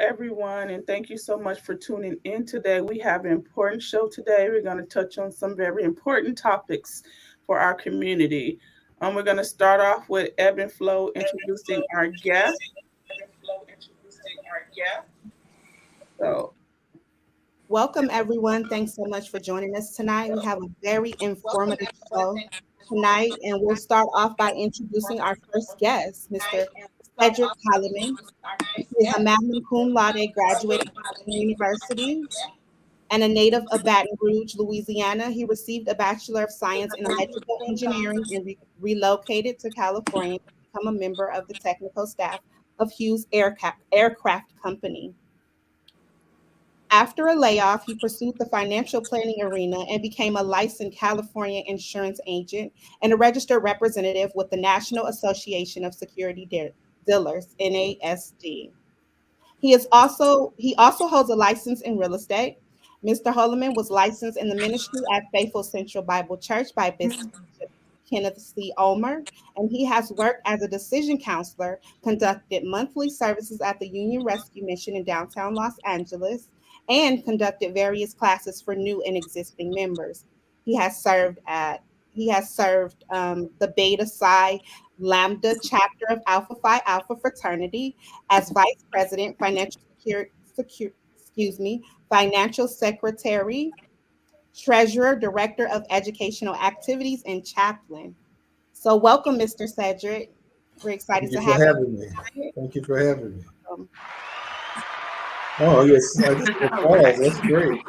everyone, and thank you so much for tuning in today. We have an important show today. We're going to touch on some very important topics for our community. We're going to start off with Ebb and Flow introducing our guest. So, Welcome, everyone. Thanks so much for joining us tonight. We have a very informative show tonight, and we'll start off by introducing our first guest, Mr. Cedric Holliman. He is a magna cum laude graduate of Howard University and a native of Baton Rouge, Louisiana. He received a Bachelor of Science in Electrical Engineering and relocated to California to become a member of the technical staff of Hughes Aircraft Company. After a layoff, he pursued the financial planning arena and became a licensed California insurance agent and a registered representative with the National Association of Security Dealers, NASD. He also holds a license in real estate. Mr. Holloman was licensed in the ministry at Faithful Central Bible Church by Bishop Kenneth C. Omer, and he has worked as a decision counselor, conducted monthly services at the Union Rescue Mission in downtown Los Angeles, and conducted various classes for new and existing members. He has served at he has served the Beta Psi Lambda chapter of Alpha Phi Alpha fraternity as vice president, excuse me, financial secretary, treasurer, director of educational activities, and chaplain. So, welcome, Mr. Cedric. We're excited Thank to you for have having me. you. Thank you for having me. Um, Oh, yes, I just applause. That's great.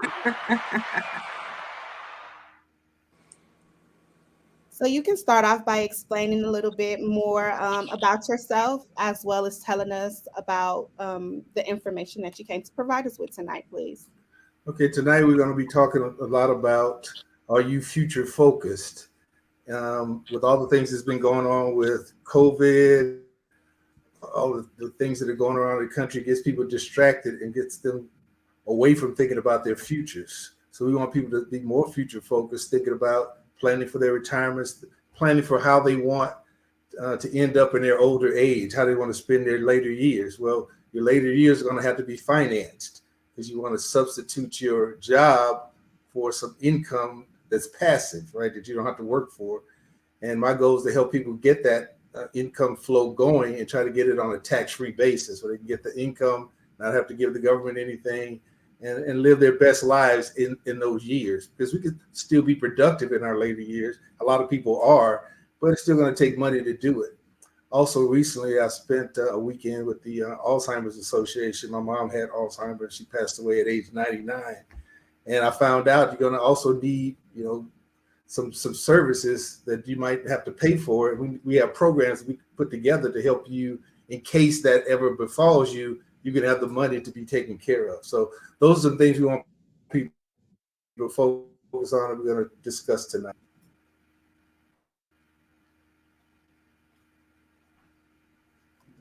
so, you can start off by explaining a little bit more about yourself, as well as telling us about the information that you came to provide us with tonight, please. Okay, tonight we're going to be talking a lot about, are you future focused? With all the things that's been going on with COVID, all the things that are going around the country, gets people distracted and gets them away from thinking about their futures. So we want people to be more future focused, thinking about planning for their retirements, planning for how they want to end up in their older age, how they want to spend their later years. Well, your later years are going to have to be financed because you want to substitute your job for some income that's passive, right? That you don't have to work for. And my goal is to help people get that income flow going and try to get it on a tax-free basis so they can get the income, not have to give the government anything, and live their best lives in those years. Because we can still be productive in our later years. A lot of people are, but it's still going to take money to do it. Also, recently, I spent a weekend with the Alzheimer's Association. My mom had Alzheimer's. She passed away at age 99. And I found out you're going to also need, some services that you might have to pay for. We have programs we put together to help you in case that ever befalls you, you can have the money to be taken care of. So those are the things we want people to focus on and we're going to discuss tonight.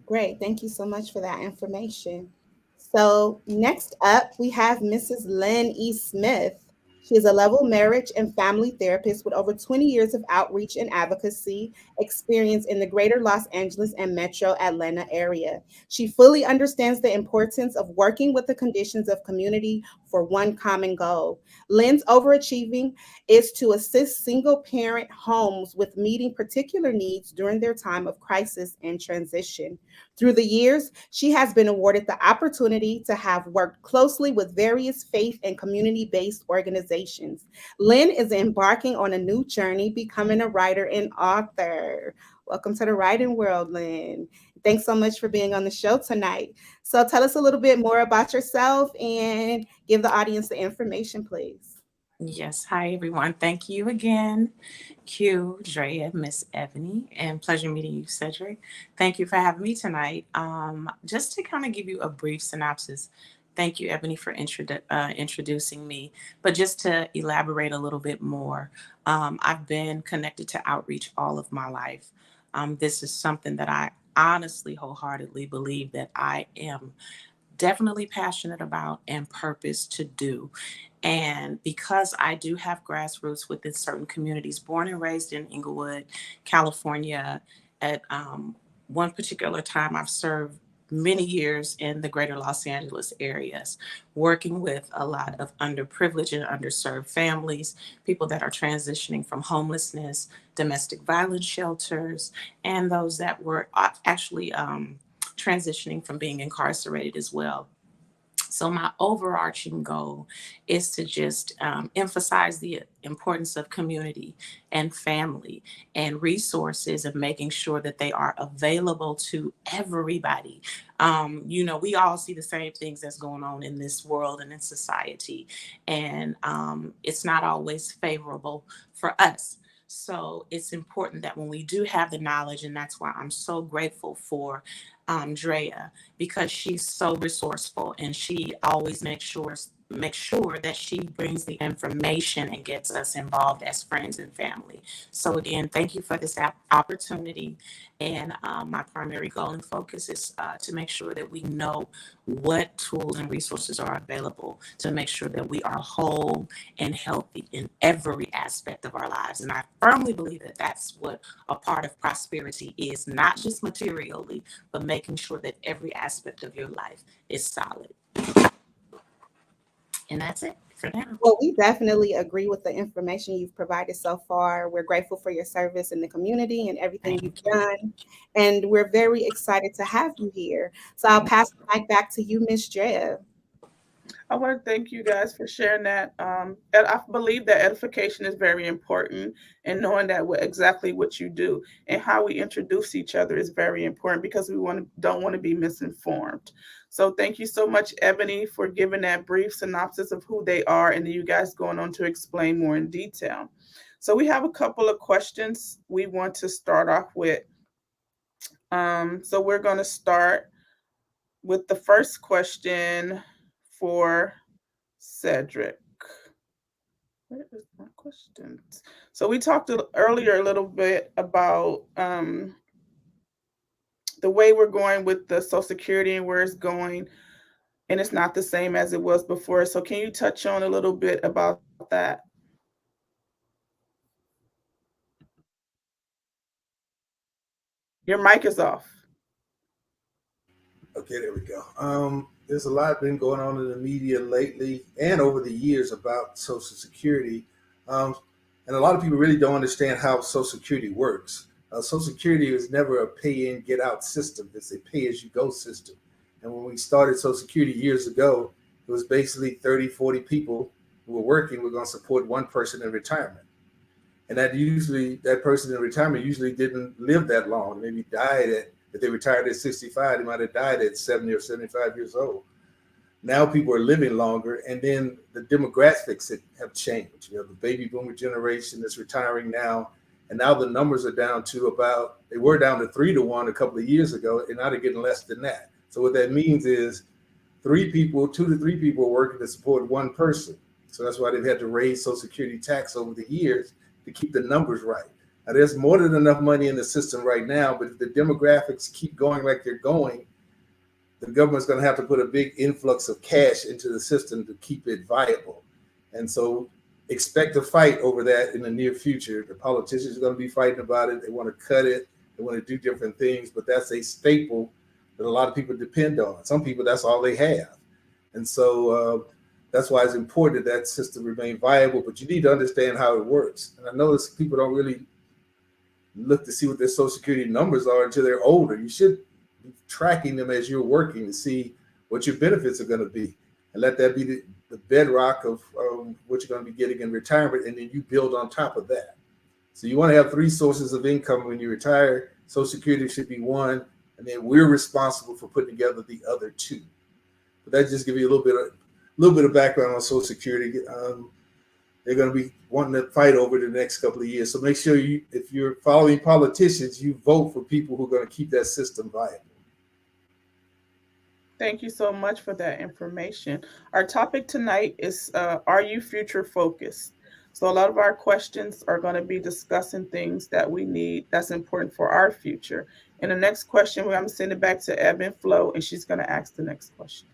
Great. Thank you so much for that information. So, next up, we have Mrs. Lynn E. Smith. She is a level marriage and family therapist with over 20 years of outreach and advocacy experience in the greater Los Angeles and metro Atlanta area. She fully understands the importance of working with the conditions of community for one common goal. Lynn's overachieving is to assist single parent homes with meeting particular needs during their time of crisis and transition. Through the years, she has been awarded the opportunity to have worked closely with various faith and community based organizations. Lynn is embarking on a new journey, becoming a writer and author. Welcome to the writing world, Lynn. Thanks so much for being on the show tonight. So, tell us a little bit more about yourself and give the audience the information, please. Yes. Hi, everyone. Thank you again, Q, Drea, Miss Ebony, and pleasure meeting you, Cedric. Thank you for having me tonight. Just to kind of give you a brief synopsis, thank you, Ebony, for introducing me. But just to elaborate a little bit more, I've been connected to outreach all of my life. This is something that I honestly, wholeheartedly believe that I am definitely passionate about and purpose to do. And because I do have grassroots within certain communities, born and raised in Inglewood, California, at one particular time I've served many years in the greater Los Angeles areas, working with a lot of underprivileged and underserved families, people that are transitioning from homelessness, domestic violence shelters, and those that were actually transitioning from being incarcerated as well. So my overarching goal is to just emphasize the importance of community and family and resources, and making sure that they are available to everybody. We all see the same things that's going on in this world and in society, and it's not always favorable for us. So it's important that when we do have the knowledge, and that's why I'm so grateful for Drea, because she's so resourceful and she always makes sure that she brings the information and gets us involved as friends and family. So again, thank you for this opportunity. And my primary goal and focus is to make sure that we know what tools and resources are available to make sure that we are whole and healthy in every aspect of our lives. And I firmly believe that that's what a part of prosperity is, not just materially, but making sure that every aspect of your life is solid. And that's it for now. Well, we definitely agree with the information you've provided so far. We're grateful for your service in the community and everything you've Thank you. done. And we're very excited to have you here. So I'll pass the mic back to you, Miss Drea. I want to thank you guys for sharing that. And I believe that edification is very important, and knowing that exactly what you do and how we introduce each other is very important, because don't want to be misinformed. So thank you so much, Ebony, for giving that brief synopsis of who they are, and then you guys going on to explain more in detail. So we have a couple of questions we want to start off with. So we're going to start with the first question for Cedric. Where is my questions? So we talked earlier a little bit about the way we're going with the Social Security and where it's going, and it's not the same as it was before. So can you touch on a little bit about that? Your mic is off. Okay, there we go. There's a lot been going on in the media lately and over the years about Social Security. And a lot of people really don't understand how Social Security works. Social Security is never a pay in, get out system. It's a pay as you go system. And when we started Social Security years ago, it was basically 30, 40 people who were working. We're going to support one person in retirement. And that person in retirement usually didn't live that long. Maybe died if they retired at 65, they might have died at 70 or 75 years old. Now people are living longer, and then the demographics have changed. The baby boomer generation is retiring now, and now the numbers are down to they were down to 3 to 1 a couple of years ago, and now they're getting less than that. So what that means is 2 to 3 people are working to support one person. So that's why they've had to raise Social Security tax over the years to keep the numbers right. Now, there's more than enough money in the system right now, but if the demographics keep going like they're going, the government's going to have to put a big influx of cash into the system to keep it viable. And so expect a fight over that in the near future. The politicians are going to be fighting about it. They want to cut it. They want to do different things, but that's a staple that a lot of people depend on. Some people, that's all they have. And so that's why it's important that system remain viable, but you need to understand how it works. And I notice people don't really look to see what their Social Security numbers are until they're older. You should be tracking them as you're working to see what your benefits are going to be, and let that be the bedrock of what you're going to be getting in retirement, and then you build on top of that. So you want to have 3 sources of income when you retire. Social Security should be one, and then we're responsible for putting together the other 2. But that just gives you a little bit of background on Social Security. They're going to be wanting to fight over the next couple of years. So make sure if you're following politicians, you vote for people who are going to keep that system viable. Thank you so much for that information. Our topic tonight is, are you future focused? So a lot of our questions are going to be discussing things that we need that's important for our future. And the next question, we're going to send it back to Evan Flo, and she's going to ask the next question.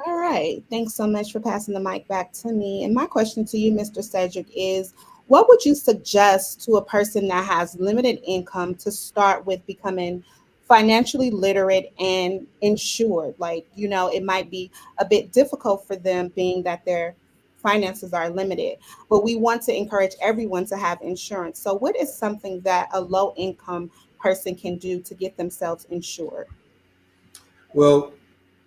All right. Thanks so much for passing the mic back to me. And my question to you, Mr. Cedric, is what would you suggest to a person that has limited income to start with becoming financially literate and insured. Like, it might be a bit difficult for them being that their finances are limited, but we want to encourage everyone to have insurance. So, what is something that a low income person can do to get themselves insured? Well,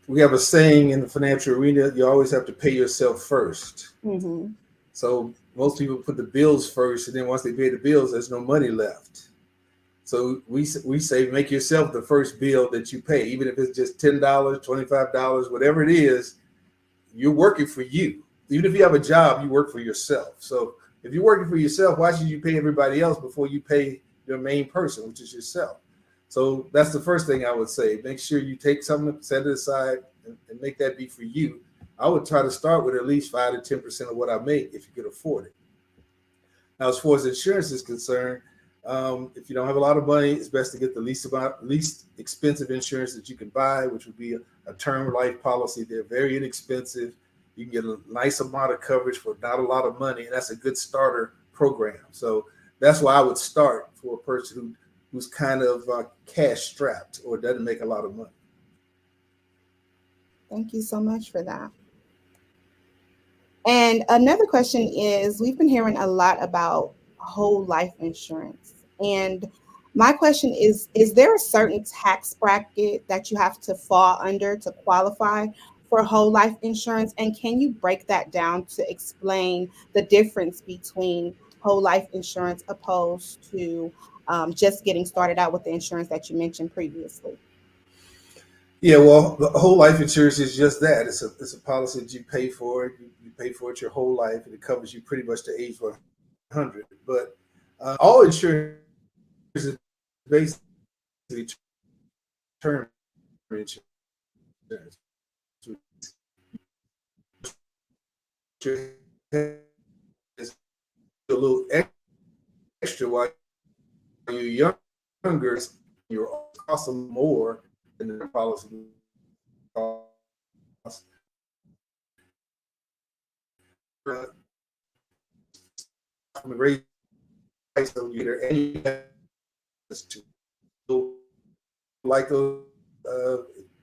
we have a saying in the financial arena: you always have to pay yourself first. Hmm. So most people put the bills first, and then once they pay the bills, there's no money left. So we say make yourself the first bill that you pay, even if it's just $10, $25, whatever it is. You're working for you. Even if you have a job, you work for yourself. So if you're working for yourself, why should you pay everybody else before you pay your main person, which is yourself? So that's the first thing I would say. Make sure you take something, set it aside, and make that be for you. I would try to start with at least 5 to 10% of what I make if you could afford it. Now, as far as insurance is concerned, if you don't have a lot of money, it's best to get the least expensive insurance that you can buy, which would be a term life policy. They're very inexpensive. You can get a nice amount of coverage for not a lot of money, and that's a good starter program. So that's why I would start for a person who's kind of cash strapped or doesn't make a lot of money. Thank you so much for that. And another question is, we've been hearing a lot about whole life insurance. And my question is there a certain tax bracket that you have to fall under to qualify for whole life insurance? And can you break that down to explain the difference between whole life insurance opposed to just getting started out with the insurance that you mentioned previously? Yeah, well, the whole life insurance is just that. It's a policy that you pay for. You pay for it your whole life, and it covers you pretty much to age 100. But all insurance is basically term insurance. It's a little extra while you're younger. You're costing more than the policy costs. From a great price of either any to like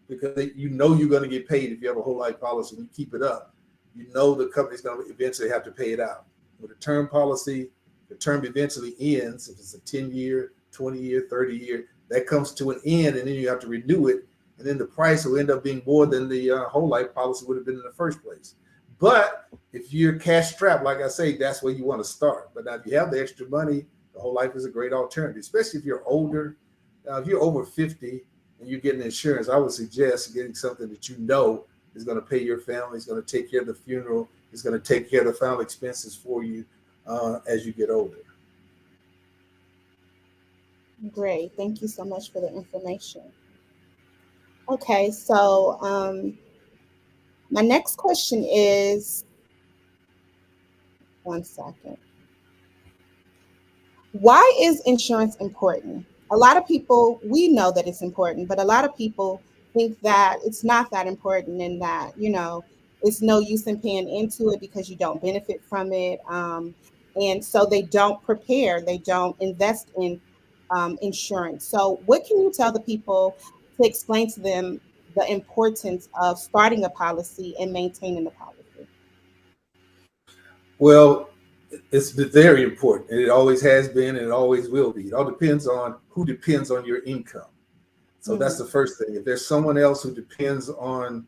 because you're going to get paid if you have a whole life policy and you keep it up. You know the company's going to eventually have to pay it out. With a term policy, the term eventually ends. If it's a 10-year, 20-year, 30-year, that comes to an end, and then you have to renew it, and then the price will end up being more than the whole life policy would have been in the first place. But if you're cash strapped, like I say, that's where you want to start. But now if you have the extra money, the whole life is a great alternative, especially if you're older. If you're over 50 and you're getting insurance, I would suggest getting something that you know is going to pay your family, is going to take care of the funeral, is going to take care of the final expenses for you as you get older. Great. Thank you so much for the information. Okay, so my next question is, one second. Why is insurance important? A lot of people, we know that it's important, but a lot of people think that it's not that important and that, it's no use in paying into it because you don't benefit from it. And so they don't prepare, they don't invest in insurance. So, what can you tell the people to explain to them the importance of starting a policy and maintaining the policy? Well, it's very important, and it always has been, and it always will be. It all depends on who depends on your income. So that's Mhm. the first thing. If there's someone else who depends on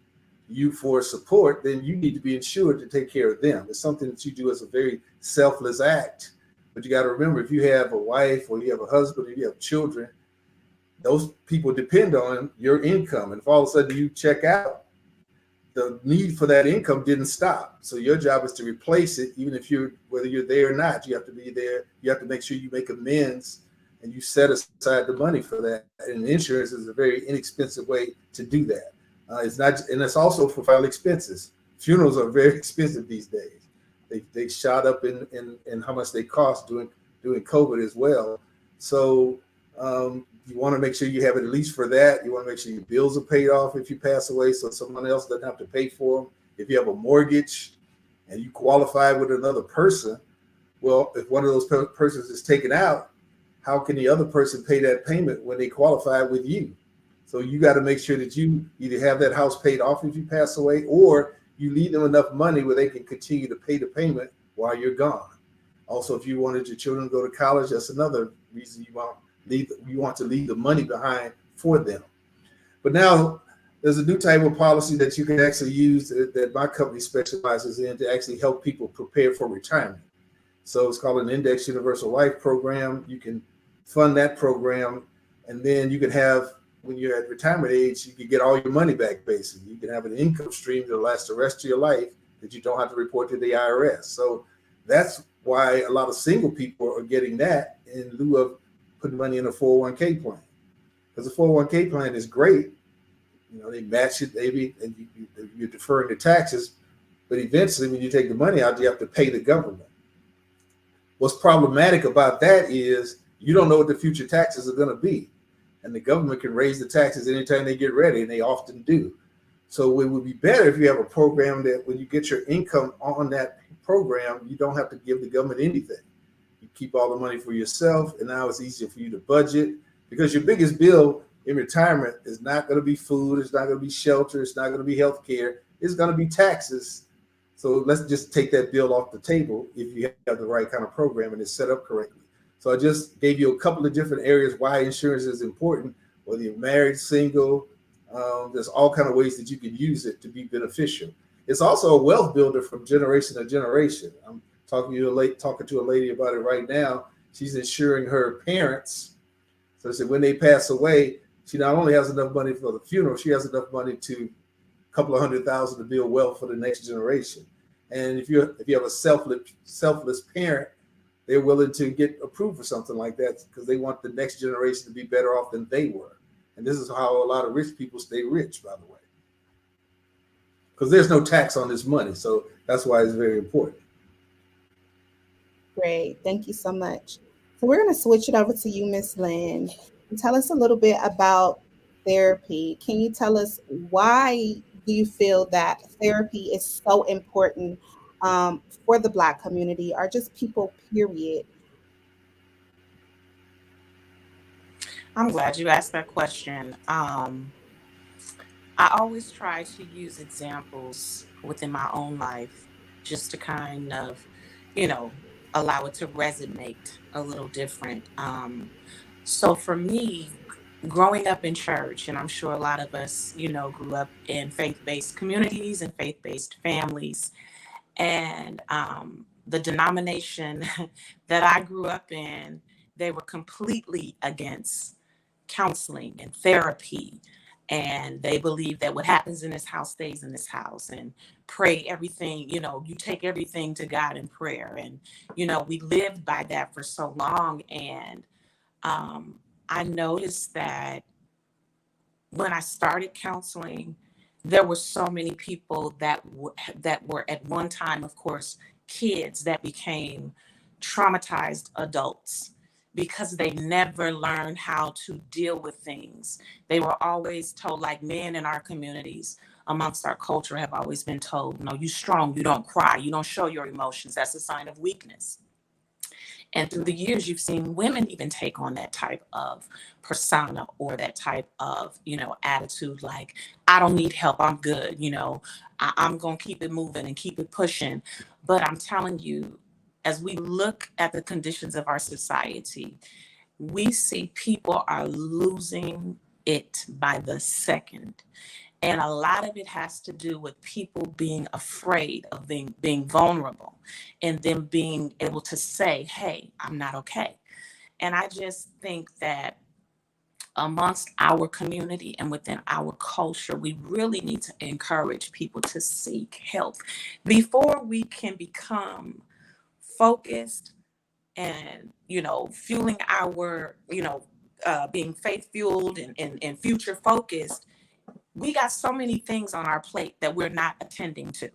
you for support, then you need to be insured to take care of them. It's something that you do as a very selfless act. But you got to remember, if you have a wife or you have a husband or you have children, those people depend on your income. And if all of a sudden you check out, the need for that income didn't stop. So your job is to replace it, even if whether you're there or not. You have to be there. You have to make sure you make amends and you set aside the money for that. And insurance is a very inexpensive way to do that. It's not, and it's also for final expenses. Funerals are very expensive these days. They shot up in how much they cost during COVID as well. So you want to make sure you have it at least for that. You want to make sure your bills are paid off if you pass away, so someone else doesn't have to pay for them. If you have a mortgage and you qualify with another person, well, if one of those persons is taken out, how can the other person pay that payment when they qualify with you? So you got to make sure that you either have that house paid off if you pass away, or you leave them enough money where they can continue to pay the payment while you're gone. Also, if you wanted your children to go to college, that's another reason you want to leave the money behind for them. But now there's a new type of policy that you can actually use that my company specializes in to actually help people prepare for retirement. So it's called an Index Universal Life program. You can fund that program, and then you can have, when you're at retirement age, you can get all your money back, basically. You can have an income stream that'll last the rest of your life that you don't have to report to the IRS. So that's why a lot of single people are getting that in lieu of putting money in a 401k plan. Because the 401k plan is great. You know, they match it, maybe, and you're deferring the taxes. But eventually, when you take the money out, you have to pay the government. What's problematic about that is you don't know what the future taxes are going to be. And the government can raise the taxes anytime they get ready, and they often do. So it would be better if you have a program that when you get your income on that program, you don't have to give the government anything. You keep all the money for yourself, and now it's easier for you to budget, because your biggest bill in retirement is not going to be food, it's not going to be shelter, it's not going to be health care, it's going to be taxes. So let's just take that bill off the table if you have the right kind of program and it's set up correctly. So I just gave you a couple of different areas why insurance is important, whether you're married, single. There's all kind of ways that you can use it to be beneficial. It's also a wealth builder from generation to generation. I'm talking to a lady about it right now. She's insuring her parents. So she said when they pass away, she not only has enough money for the funeral, she has enough money to a couple of $100,000 to build wealth for the next generation. And if you have a selfless parent, they're willing to get approved for something like that because they want the next generation to be better off than they were. And this is how a lot of rich people stay rich, by the way, because there's no tax on this money. So that's why it's very important. Great. Thank you so much. So we're going to switch it over to you, Miss Lynn, and tell us a little bit about therapy. Can you tell us why do you feel that therapy is so important for the Black community, or just people, period? I'm glad you asked that question. I always try to use examples within my own life just to kind of, you know, allow it to resonate a little different. So for me, growing up in church, and I'm sure a lot of us, you know, grew up in faith-based communities and faith-based families. And the denomination that I grew up in, they were completely against counseling and therapy. And they believe that what happens in this house stays in this house, and pray everything, you know, you take everything to God in prayer. And, you know, we lived by that for so long. And I noticed that when I started counseling, there were so many people that were at one time, of course, kids that became traumatized adults because they never learned how to deal with things. They were always told, like men in our communities, amongst our culture, have always been told, no, you're strong, you don't cry, you don't show your emotions. That's a sign of weakness. And through the years, you've seen women even take on that type of persona or that type of, you know, attitude, like, I don't need help, I'm good, you know, I'm going to keep it moving and keep it pushing. But I'm telling you, as we look at the conditions of our society, we see people are losing it by the second. And a lot of it has to do with people being afraid of being vulnerable, and them being able to say, hey, I'm not okay. And I just think that amongst our community and within our culture, we really need to encourage people to seek help before we can become focused and, you know, fueling our, you know, being faith fueled and future focused. We got so many things on our plate that we're not attending to.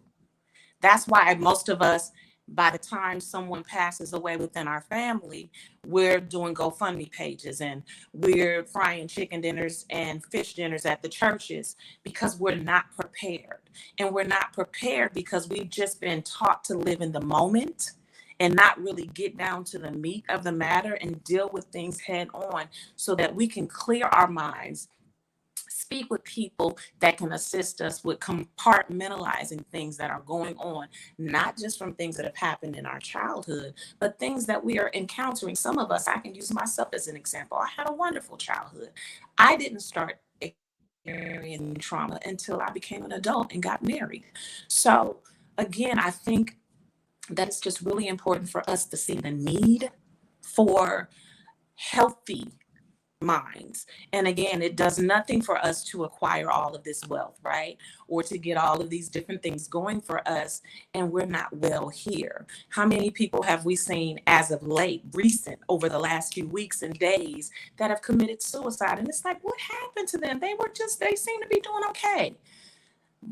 That's why most of us, by the time someone passes away within our family, we're doing GoFundMe pages and we're frying chicken dinners and fish dinners at the churches, because we're not prepared. And we're not prepared because we've just been taught to live in the moment and not really get down to the meat of the matter and deal with things head on, so that we can clear our minds speak with people that can assist us with compartmentalizing things that are going on, not just from things that have happened in our childhood, but things that we are encountering. Some of us, I can use myself as an example. I had a wonderful childhood. I didn't start experiencing trauma until I became an adult and got married. So, again, I think that it's just really important for us to see the need for healthy minds. And again, it does nothing for us to acquire all of this wealth, right? Or to get all of these different things going for us, and we're not well here. How many people have we seen as of late, recent, over the last few weeks and days, that have committed suicide? And it's like, what happened to them? They seem to be doing okay.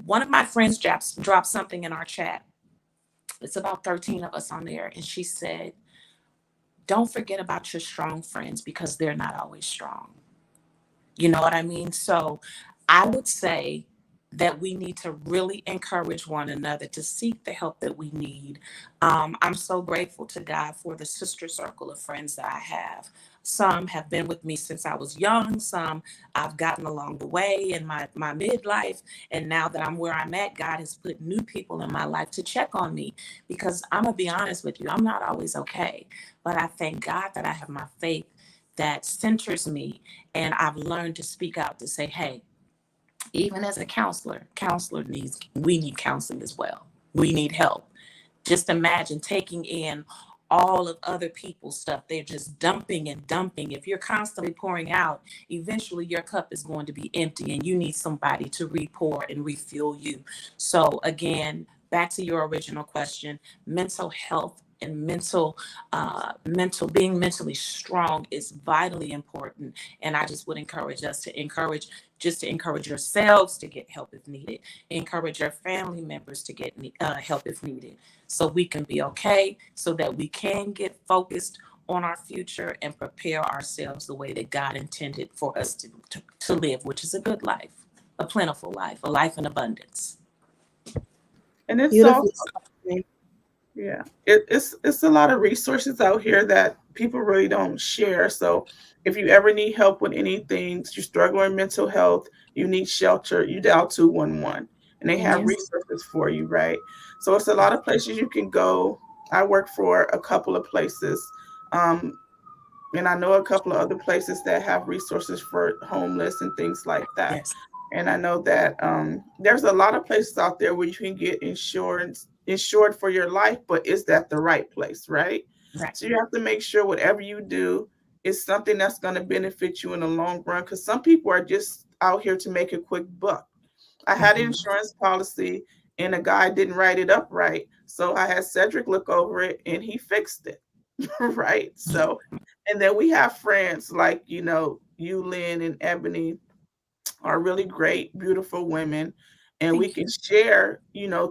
One of my friends dropped something in our chat. It's about 13 of us on there. And she said, don't forget about your strong friends, because they're not always strong. You know what I mean? So I would say that we need to really encourage one another to seek the help that we need. I'm so grateful to God for the sister circle of friends that I have. Some have been with me since I was young. Some I've gotten along the way in my midlife. And now that I'm where I'm at, God has put new people in my life to check on me, because I'm going to be honest with you, I'm not always okay. But I thank God that I have my faith that centers me, and I've learned to speak out to say, hey, even as a we need counseling as well. We need help. Just imagine taking in all of other people's stuff. They're just dumping and dumping. If you're constantly pouring out, eventually your cup is going to be empty, and you need somebody to re-pour and refill you. So again, back to your original question, mental health and being mentally strong is vitally important. And I just would encourage us to encourage yourselves to get help if needed, encourage your family members to get help if needed, so we can be okay, so that we can get focused on our future and prepare ourselves the way that God intended for us to live, which is a good life, a plentiful life, a life in abundance. And it's Beautifully also, spoken. yeah, it's a lot of resources out here that people really don't share. So if you ever need help with anything, you're struggling with mental health, you need shelter, you dial 211, and they have Yes. resources for you, right? So it's a lot of places you can go. I work for a couple of places. Um, and I know a couple of other places that have resources for homeless and things like that. Yes. And I know that there's a lot of places out there where you can get insured for your life, but is that the right place, right? Right. So you have to make sure whatever you do is something that's going to benefit you in the long run, because some people are just out here to make a quick buck. I had an Mhm. insurance policy and a guy didn't write it up right. So I had Cedric look over it and he fixed it. Right. So, and then we have friends like, you, Lynn, and Ebony are really great, beautiful women. And we Thank can you. share,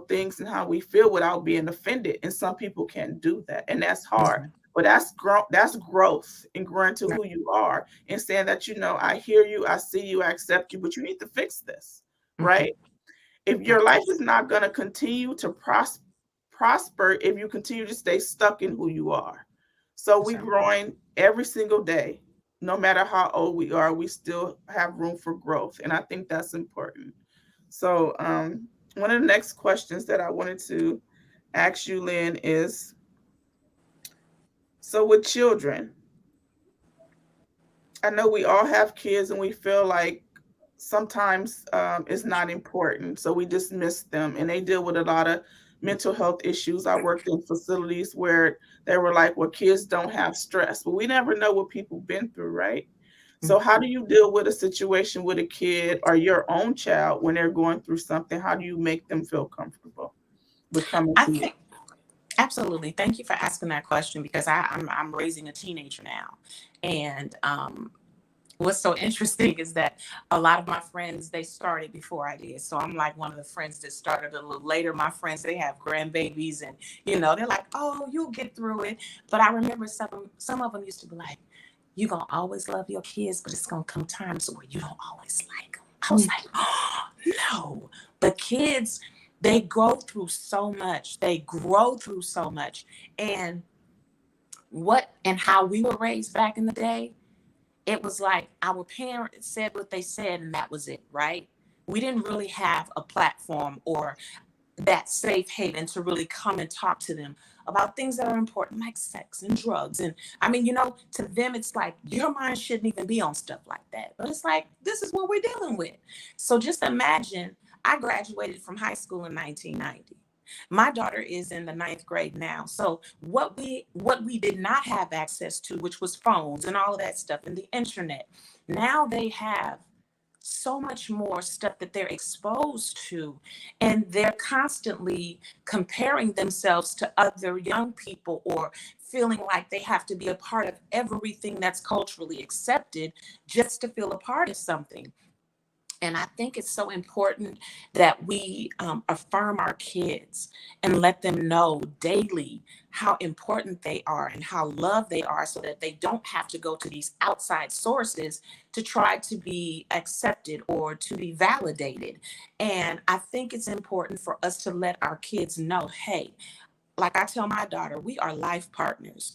things and how we feel without being offended. And some people can't do that. And that's hard. Mhm. But that's growth and growing to who you are and saying that, I hear you, I see you, I accept you, but you need to fix this. Mhm. Right. If your Right. life is not going to continue to prosper if you continue to stay stuck in who you are. So That's we right. growing every single day. No matter how old we are, we still have room for growth. And I think that's important. So one of the next questions that I wanted to ask you, Lynn, is so with children, I know we all have kids and we feel like sometimes it's not important. So we dismiss them and they deal with a lot of mental health issues. I worked in facilities where they were like, well, kids don't have stress. But we never know what people been through, right? So how do Mhm. you deal with a situation with a kid or your own child when they're going through something? How do you make them feel comfortable with coming I to you? think absolutely. Thank you for asking that question, because I'm raising a teenager now, and what's so interesting is that a lot of my friends, they started before I did. So I'm like one of the friends that started a little later. My friends, they have grandbabies, and they're like, "Oh, you'll get through it." But I remember some of them used to be like, "You're gonna always love your kids, but it's gonna come times where you don't always like them." I was like, "Oh, no." But kids, they go through so much. They grow through so much. And what and how we were raised back in the day, it was like our parents said what they said and that was it, right? We didn't really have a platform or that safe haven to really come and talk to them about things that are important like sex and drugs. And I mean, to them it's like your mind shouldn't even be on stuff like that, but it's like this is what we're dealing with. So just imagine, I graduated from high school in 1990. My daughter is in the ninth grade now. So what we did not have access to, which was phones and all of that stuff and the internet, now they have so much more stuff that they're exposed to, and they're constantly comparing themselves to other young people or feeling like they have to be a part of everything that's culturally accepted just to feel a part of something. And I think it's so important that we affirm our kids and let them know daily how important they are and how loved they are, so that they don't have to go to these outside sources to try to be accepted or to be validated. And I think it's important for us to let our kids know, hey, like I tell my daughter, we are life partners.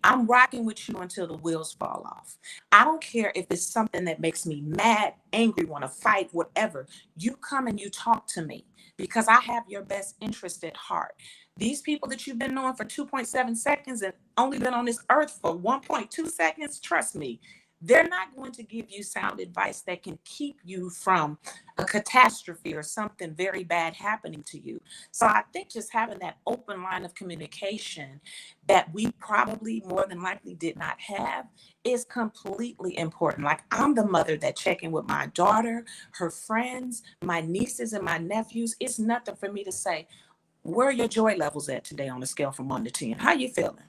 I'm rocking with you until the wheels fall off. I don't care if it's something that makes me mad, angry, want to fight, whatever. You come and you talk to me because I have your best interest at heart. These people that you've been knowing for 2.7 seconds and only been on this earth for 1.2 seconds, trust me, they're not going to give you sound advice that can keep you from a catastrophe or something very bad happening to you. So I think just having that open line of communication that we probably more than likely did not have is completely important. Like, I'm the mother that check in with my daughter, her friends, my nieces and my nephews. It's nothing for me to say, where are your joy levels at today on a scale from 1 to 10? How you feeling?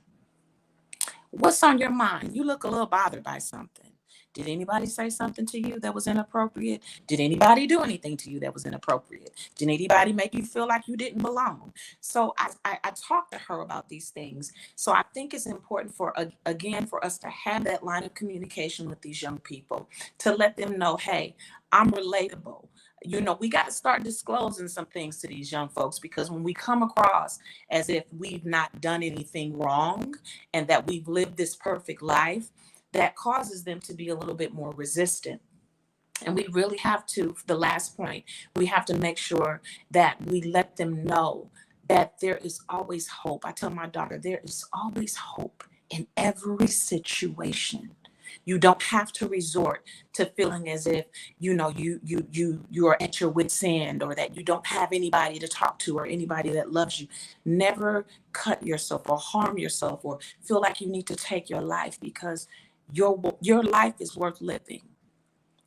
What's on your mind? You look a little bothered by something. Did anybody say something to you that was inappropriate? Did anybody do anything to you that was inappropriate? Did anybody make you feel like you didn't belong? So I talked to her about these things. So I think it's important again, for us to have that line of communication with these young people, to let them know, hey, I'm relatable. We got to start disclosing some things to these young folks, because when we come across as if we've not done anything wrong and that we've lived this perfect life, that causes them to be a little bit more resistant. And we really have to, the last point, we have to make sure that we let them know that there is always hope. I tell my daughter, there is always hope in every situation. You don't have to resort to feeling as if you are at your wit's end, or that you don't have anybody to talk to or anybody that loves you. Never cut yourself or harm yourself or feel like you need to take your life, because your life is worth living.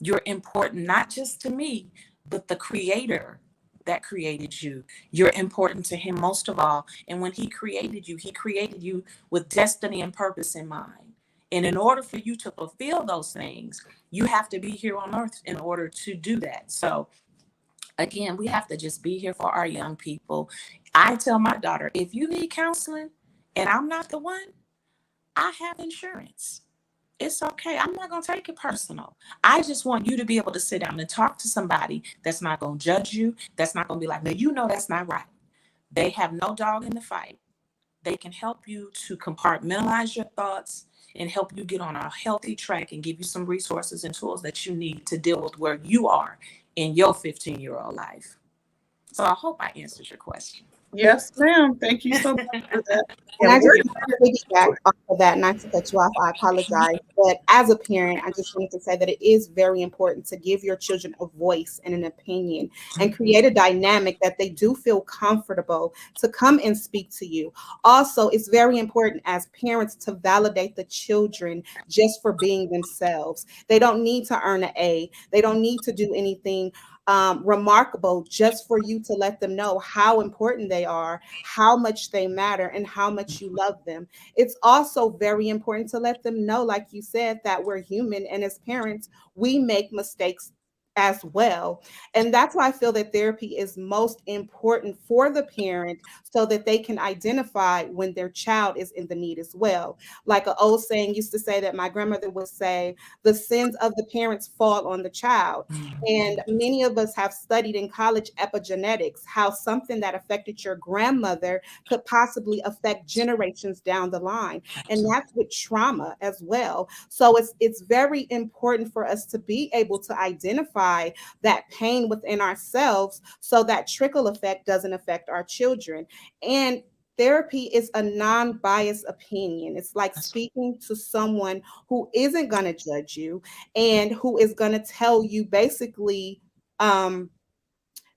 You're important, not just to me, but the creator that created you. You're important to him most of all. And when he created you with destiny and purpose in mind. And in order for you to fulfill those things, you have to be here on earth in order to do that. So again, we have to just be here for our young people. I tell my daughter, if you need counseling and I'm not the one, I have insurance. It's okay. I'm not going to take it personal. I just want you to be able to sit down and talk to somebody that's not going to judge you. That's not going to be like, no, that's not right. They have no dog in the fight. They can help you to compartmentalize your thoughts and help you get on a healthy track and give you some resources and tools that you need to deal with where you are in your 15-year-old life. So I hope I answered your question. Yes, ma'am. Thank you so much for that. And I And just we're want to piggyback off of that, not to cut you off, I apologize. But as a parent, I just wanted to say that it is very important to give your children a voice and an opinion and create a dynamic that they do feel comfortable to come and speak to you. Also, it's very important as parents to validate the children just for being themselves. They don't need to earn an A. They don't need to do anything remarkable, just for you to let them know how important they are, how much they matter, and how much you love them. It's also very important to let them know, like you said, that we're human, and as parents, we make mistakes as well. And that's why I feel that therapy is most important for the parent so that they can identify when their child is in the need as well. Like an old saying used to say that my grandmother would say, the sins of the parents fall on the child. And many of us have studied in college epigenetics, how something that affected your grandmother could possibly affect generations down the line. And that's with trauma as well. So it's very important for us to be able to identify that pain within ourselves so that trickle effect doesn't affect our children. And therapy is a non-biased opinion. It's like speaking to someone who isn't going to judge you and who is going to tell you basically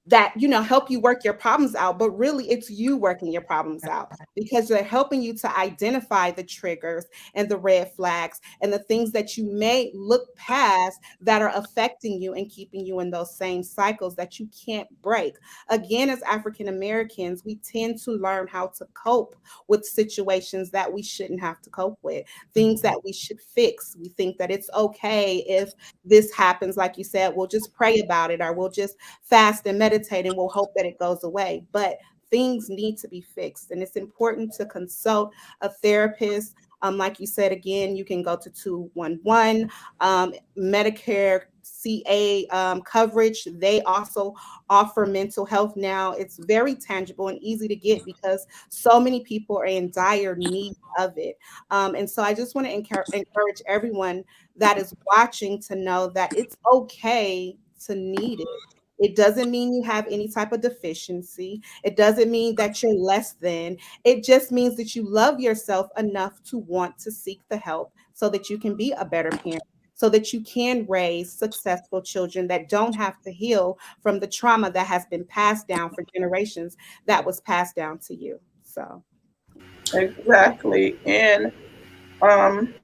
that, help you work your problems out, but really it's you working your problems out because they're helping you to identify the triggers and the red flags and the things that you may look past that are affecting you and keeping you in those same cycles that you can't break. Again, as African Americans, we tend to learn how to cope with situations that we shouldn't have to cope with, things that we should fix. We think that it's okay if this happens, like you said, we'll just pray about it, or we'll just fast and meditate and we'll hope that it goes away. But things need to be fixed. And it's important to consult a therapist. Like you said, again, you can go to 211, Medicare CA coverage. They also offer mental health now. It's very tangible and easy to get because so many people are in dire need of it. And so I just want to encourage everyone that is watching to know that it's okay to need it. It doesn't mean you have any type of deficiency. It doesn't mean that you're less than. It just means that you love yourself enough to want to seek the help so that you can be a better parent, so that you can raise successful children that don't have to heal from the trauma that has been passed down for generations that was passed down to you. So, Exactly. And um,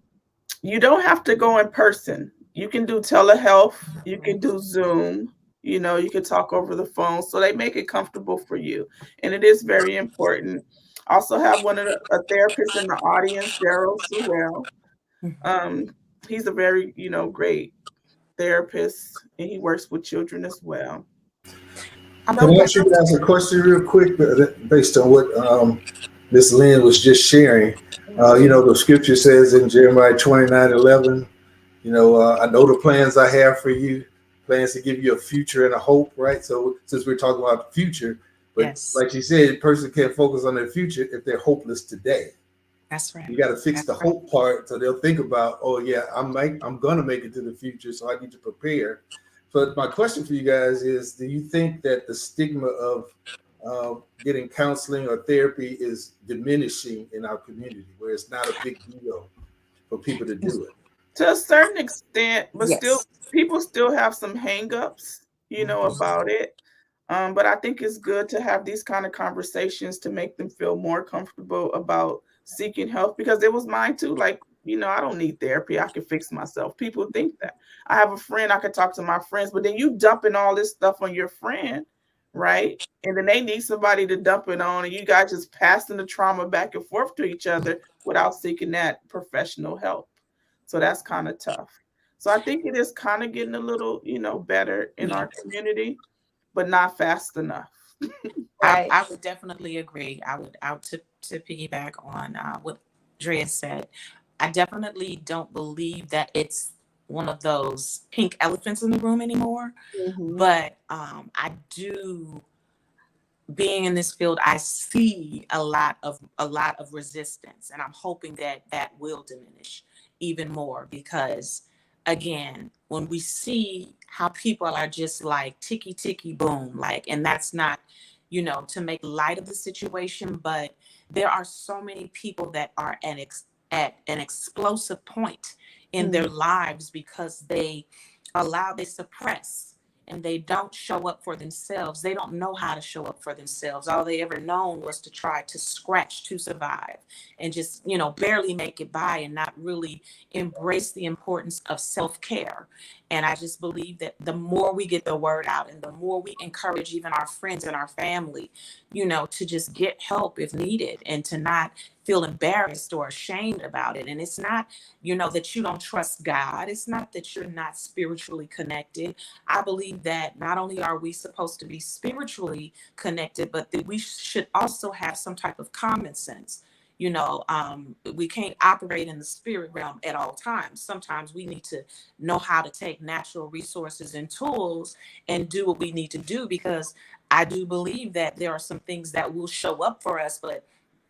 you don't have to go in person. You can do telehealth, you can do Zoom, you can talk over the phone. So they make it comfortable for you. And it is very important. I also have one of a therapist in the audience, Daryl Sewell. Um, he's a very, great therapist and he works with children as well. Can So I ask you guys a question real quick based on what Miss Lynn was just sharing? The scripture says in Jeremiah 29:11, I know the plans I have for you, plans to give you a future and a hope, right? So since we're talking about the future, but Yes, like you said, a person can't focus on their future if they're hopeless today. that's right. You got to fix That's the right. hope part so they'll think about, oh yeah, I'm gonna make it to the future, so I need to prepare. But my question for you guys is: do you think that the stigma of getting counseling or therapy is diminishing in our community, where it's not a big deal for people to do it? to a certain extent, but still, Yes. people still have some hangups, about it. But I think it's good to have these kind of conversations to make them feel more comfortable about seeking help because it was mine too. Like, I don't need therapy. I can fix myself. People think that. I have a friend, I can talk to my friends, but then you dumping all this stuff on your friend, right? And then they need somebody to dump it on, and you guys just passing the trauma back and forth to each other without seeking that professional help. So that's kind of tough. So I think it is kind of getting a little, better in Yeah. our community, but not fast enough. right. I would definitely agree. I would to piggyback on what Drea said. I definitely don't believe that it's one of those pink elephants in the room anymore. Mhm. But I do, being in this field, I see a lot of resistance, and I'm hoping that that will diminish even more because, again, when we see how people are just like ticky ticky boom, like, and that's not, to make light of the situation, but there are so many people that are at an explosive point in Mhm. their lives because they suppress and they don't show up for themselves. They don't know how to show up for themselves. All they ever known was to try to scratch to survive and just, barely make it by and not really embrace the importance of self-care. And I just believe that the more we get the word out and the more we encourage even our friends and our family, to just get help if needed and to not feel embarrassed or ashamed about it. And it's not, that you don't trust God. It's not that you're not spiritually connected. I believe that not only are we supposed to be spiritually connected, but that we should also have some type of common sense. We can't operate in the spirit realm at all times. Sometimes we need to know how to take natural resources and tools and do what we need to do, because I do believe that there are some things that will show up for us, but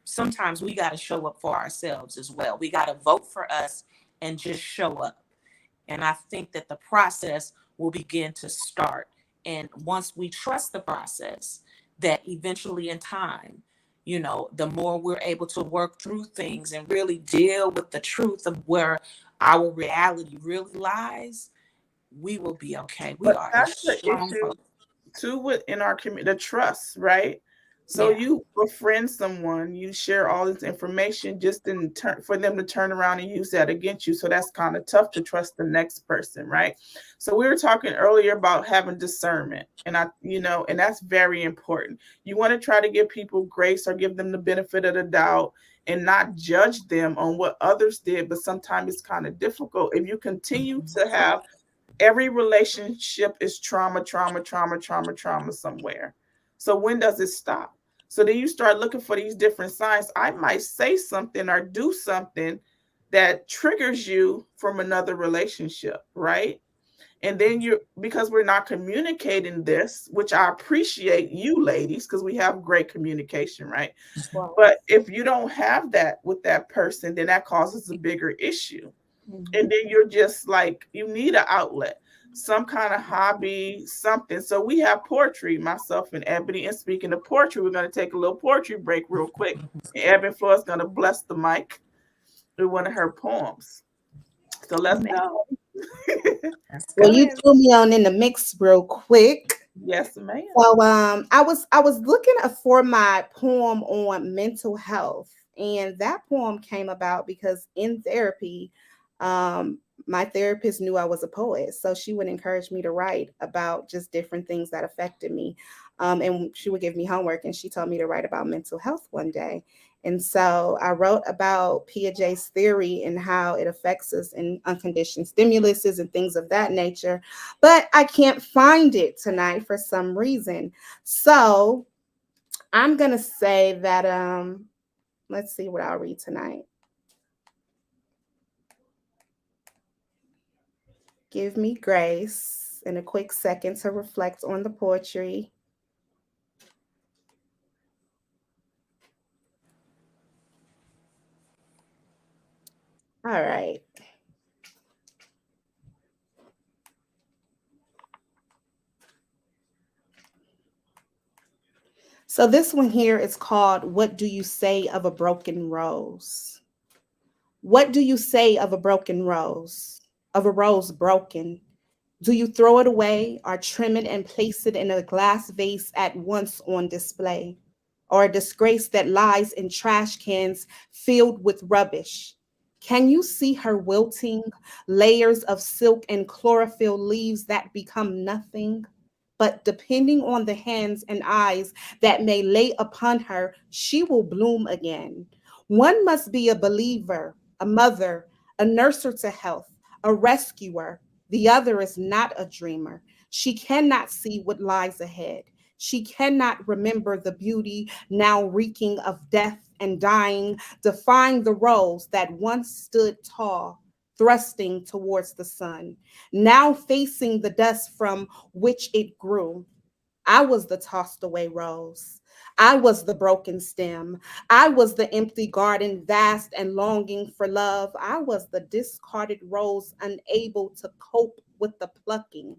sometimes we got to show up for ourselves as well. We got to vote for us and just show up. And I think that the process will begin to start. And once we trust the process, that eventually in time, the more we're able to work through things and really deal with the truth of where our reality really lies, we will be okay. We But are a that's the strong issue folk. too within our community, the trust, right? So Yeah. you befriend someone, you share all this information just in turn for them to turn around and use that against you. So that's kind of tough to trust the next person, right? So we were talking earlier about having discernment, and and that's very important. You want to try to give people grace or give them the benefit of the doubt and not judge them on what others did, but sometimes it's kind of difficult if you continue to have every relationship is trauma, trauma, trauma, trauma, trauma somewhere. So when does it stop? So then you start looking for these different signs. I might say something or do something that triggers you from another relationship, right? And then because we're not communicating this, which I appreciate you ladies, because we have great communication, right? Wow. But if you don't have that with that person, then that causes a bigger issue. And then you're just like, you need an outlet, some kind of hobby, something. So we have poetry, myself and Ebony. And speaking of poetry, we're going to take a little poetry break real quick. And Ebony Floor is going to bless the mic with one of her poems. So let's Amen. go. Let's Well, go. you Go. threw me on in the mix real quick. Yes, ma'am. So I was looking for my poem on mental health, and that poem came about because in therapy, um my therapist knew I was a poet, so she would encourage me to write about just different things that affected me. And she would give me homework, and she told me to write about mental health one day. And so I wrote about Piaget's theory and how it affects us in unconditioned stimuluses and things of that nature, but I can't find it tonight for some reason. So I'm gonna say that let's see what I'll read tonight. Give me grace and a quick second to reflect on the poetry. All right. So this one here is called What Do You Say of a Broken Rose? What do you say of a broken rose? Of a rose broken? Do you throw it away or trim it and place it in a glass vase at once on display? Or a disgrace that lies in trash cans filled with rubbish? Can you see her wilting, layers of silk and chlorophyll leaves that become nothing? But depending on the hands and eyes that may lay upon her, she will bloom again. One must be a believer, a mother, a nurser to health, a rescuer. The other is not a dreamer. She cannot see what lies ahead. She cannot remember the beauty now reeking of death and dying, defying the rose that once stood tall, thrusting towards the sun, now facing the dust from which it grew. I was the tossed away rose. I was the broken stem. I was the empty garden, vast and longing for love. I was the discarded rose, unable to cope with the plucking.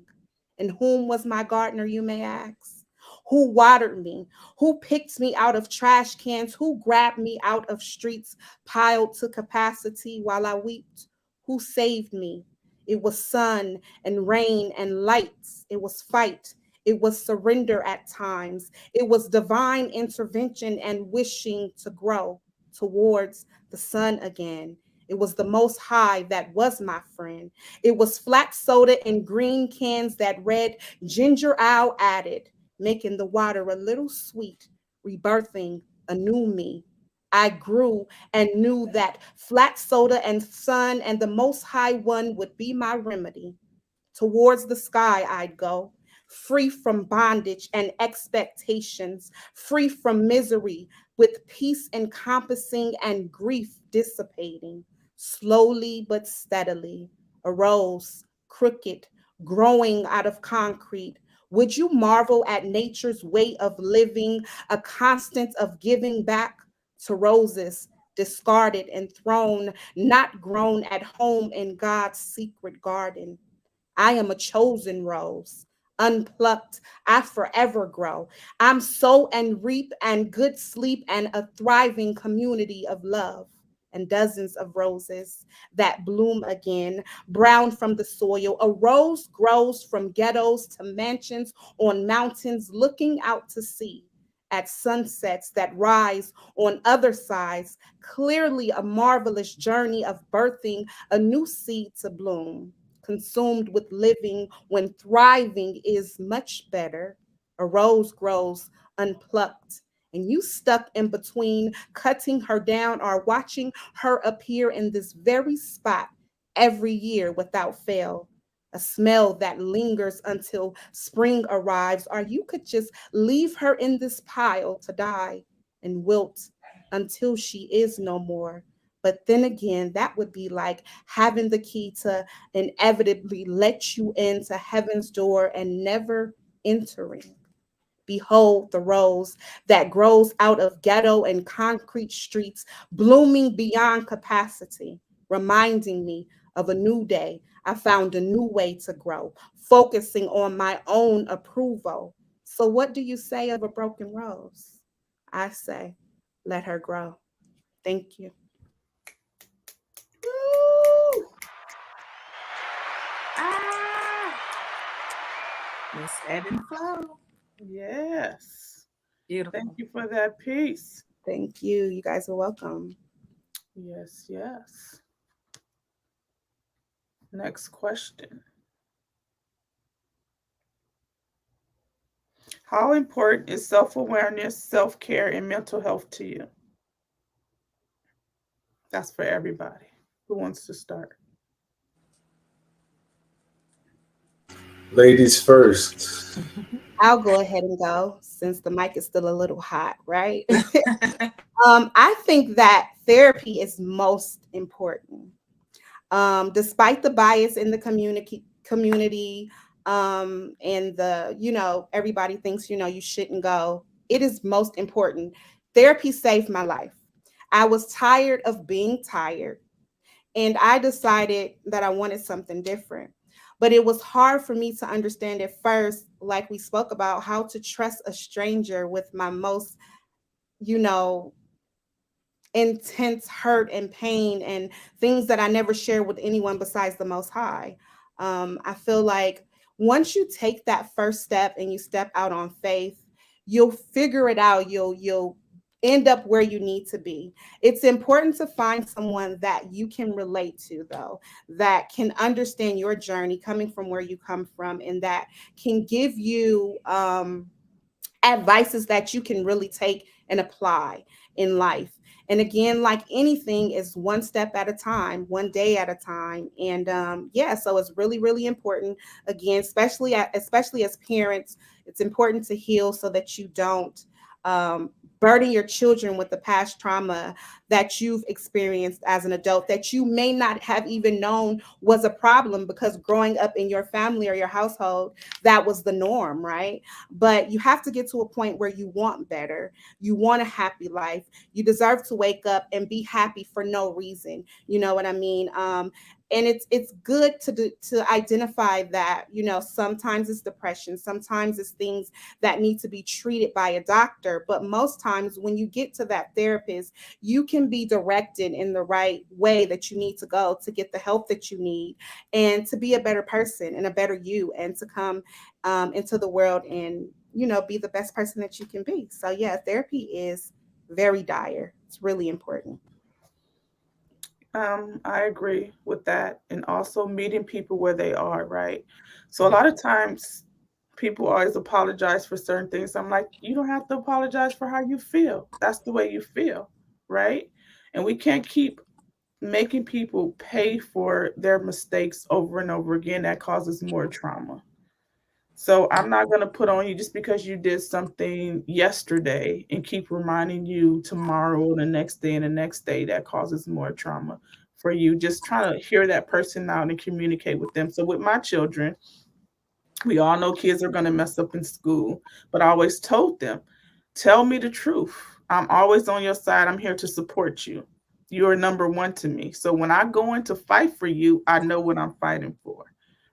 And whom was my gardener, you may ask? Who watered me? Who picked me out of trash cans? Who grabbed me out of streets piled to capacity while I wept? Who saved me? It was sun and rain and lights. It was fight. It was surrender at times. It was divine intervention and wishing to grow towards the sun again. It was the Most High that was my friend. It was flax soda in green cans that read ginger ale added, making the water a little sweet, rebirthing a new me. I grew and knew that flat soda and sun and the Most High One would be my remedy. Towards the sky I'd go, free from bondage and expectations, free from misery, with peace encompassing and grief dissipating. Slowly but steadily arose, crooked, growing out of concrete. Would you marvel at nature's way of living, a constant of giving back to roses, discarded and thrown, not grown at home in God's secret garden? I am a chosen rose, unplucked. I forever grow. I'm sow and reap and good sleep and a thriving community of love and dozens of roses that bloom again, brown from the soil. A rose grows from ghettos to mansions on mountains, looking out to sea at sunsets that rise on other sides. Clearly, a marvelous journey of birthing a new seed to bloom, consumed with living when thriving is much better. A rose grows unplucked, and you stuck in between, cutting her down or watching her appear in this very spot every year without fail. A smell that lingers until spring arrives, or you could just leave her in this pile to die and wilt until she is no more. But then again, that would be like having the key to inevitably let you into heaven's door and never entering. Behold the rose that grows out of ghetto and concrete streets, blooming beyond capacity, reminding me of a new day. I found a new way to grow, focusing on my own approval. So, what do you say of a broken rose? I say, let her grow. Thank you. Woo! Ah, Miss Ebb and Flow. Yes. Thank Beautiful. you for that piece. Thank you. You guys are welcome. Yes, yes. Next question. How important is self awareness, self care, and mental health to you? That's for everybody. Who wants to start? Ladies first. I'll go ahead and go since the mic is still a little hot, right? I think that therapy is most important. Despite the bias in the community, and the, everybody thinks, you shouldn't go. It is most important. Therapy saved my life. I was tired of being tired, and I decided that I wanted something different. But it was hard for me to understand at first, like we spoke about, how to trust a stranger with my most, you know, intense hurt and pain and things that I never share with anyone besides the Most High. I feel like once you take that first step and you step out on faith, you'll figure it out. You'll end up where you need to be. It's important to find someone that you can relate to, though, that can understand your journey coming from where you come from, and that can give you advices that you can really take and apply in life. And again, like anything, is one step at a time, one day at a time. And yeah, so it's really, really important. Again, especially as parents, it's important to heal so that you don't burden your children with the past trauma that you've experienced as an adult that you may not have even known was a problem, because growing up in your family or your household, that was the norm, right? But you have to get to a point where you want better. You want a happy life. You deserve to wake up and be happy for no reason. You know what I mean? And it's good to identify that, sometimes it's depression, sometimes it's things that need to be treated by a doctor, but most times when you get to that therapist, you can be directed in the right way that you need to go to get the help that you need, and to be a better person and a better you, and to come into the world and be the best person that you can be. So yeah, therapy is very dire. It's really important. I agree with that. And also meeting people where they are, right? So a lot of times people always apologize for certain things. I'm like, you don't have to apologize for how you feel. That's the way you feel, right? And we can't keep making people pay for their mistakes over and over again. That causes more trauma. So I'm not going to put on you just because you did something yesterday and keep reminding you tomorrow and the next day and the next day. That causes more trauma for you. Just try to hear that person out and communicate with them. So with my children, we all know kids are going to mess up in school, but I always told them, tell me the truth. I'm always on your side. I'm here to support you. You are number one to me. So when I go in to fight for you, I know what I'm fighting for,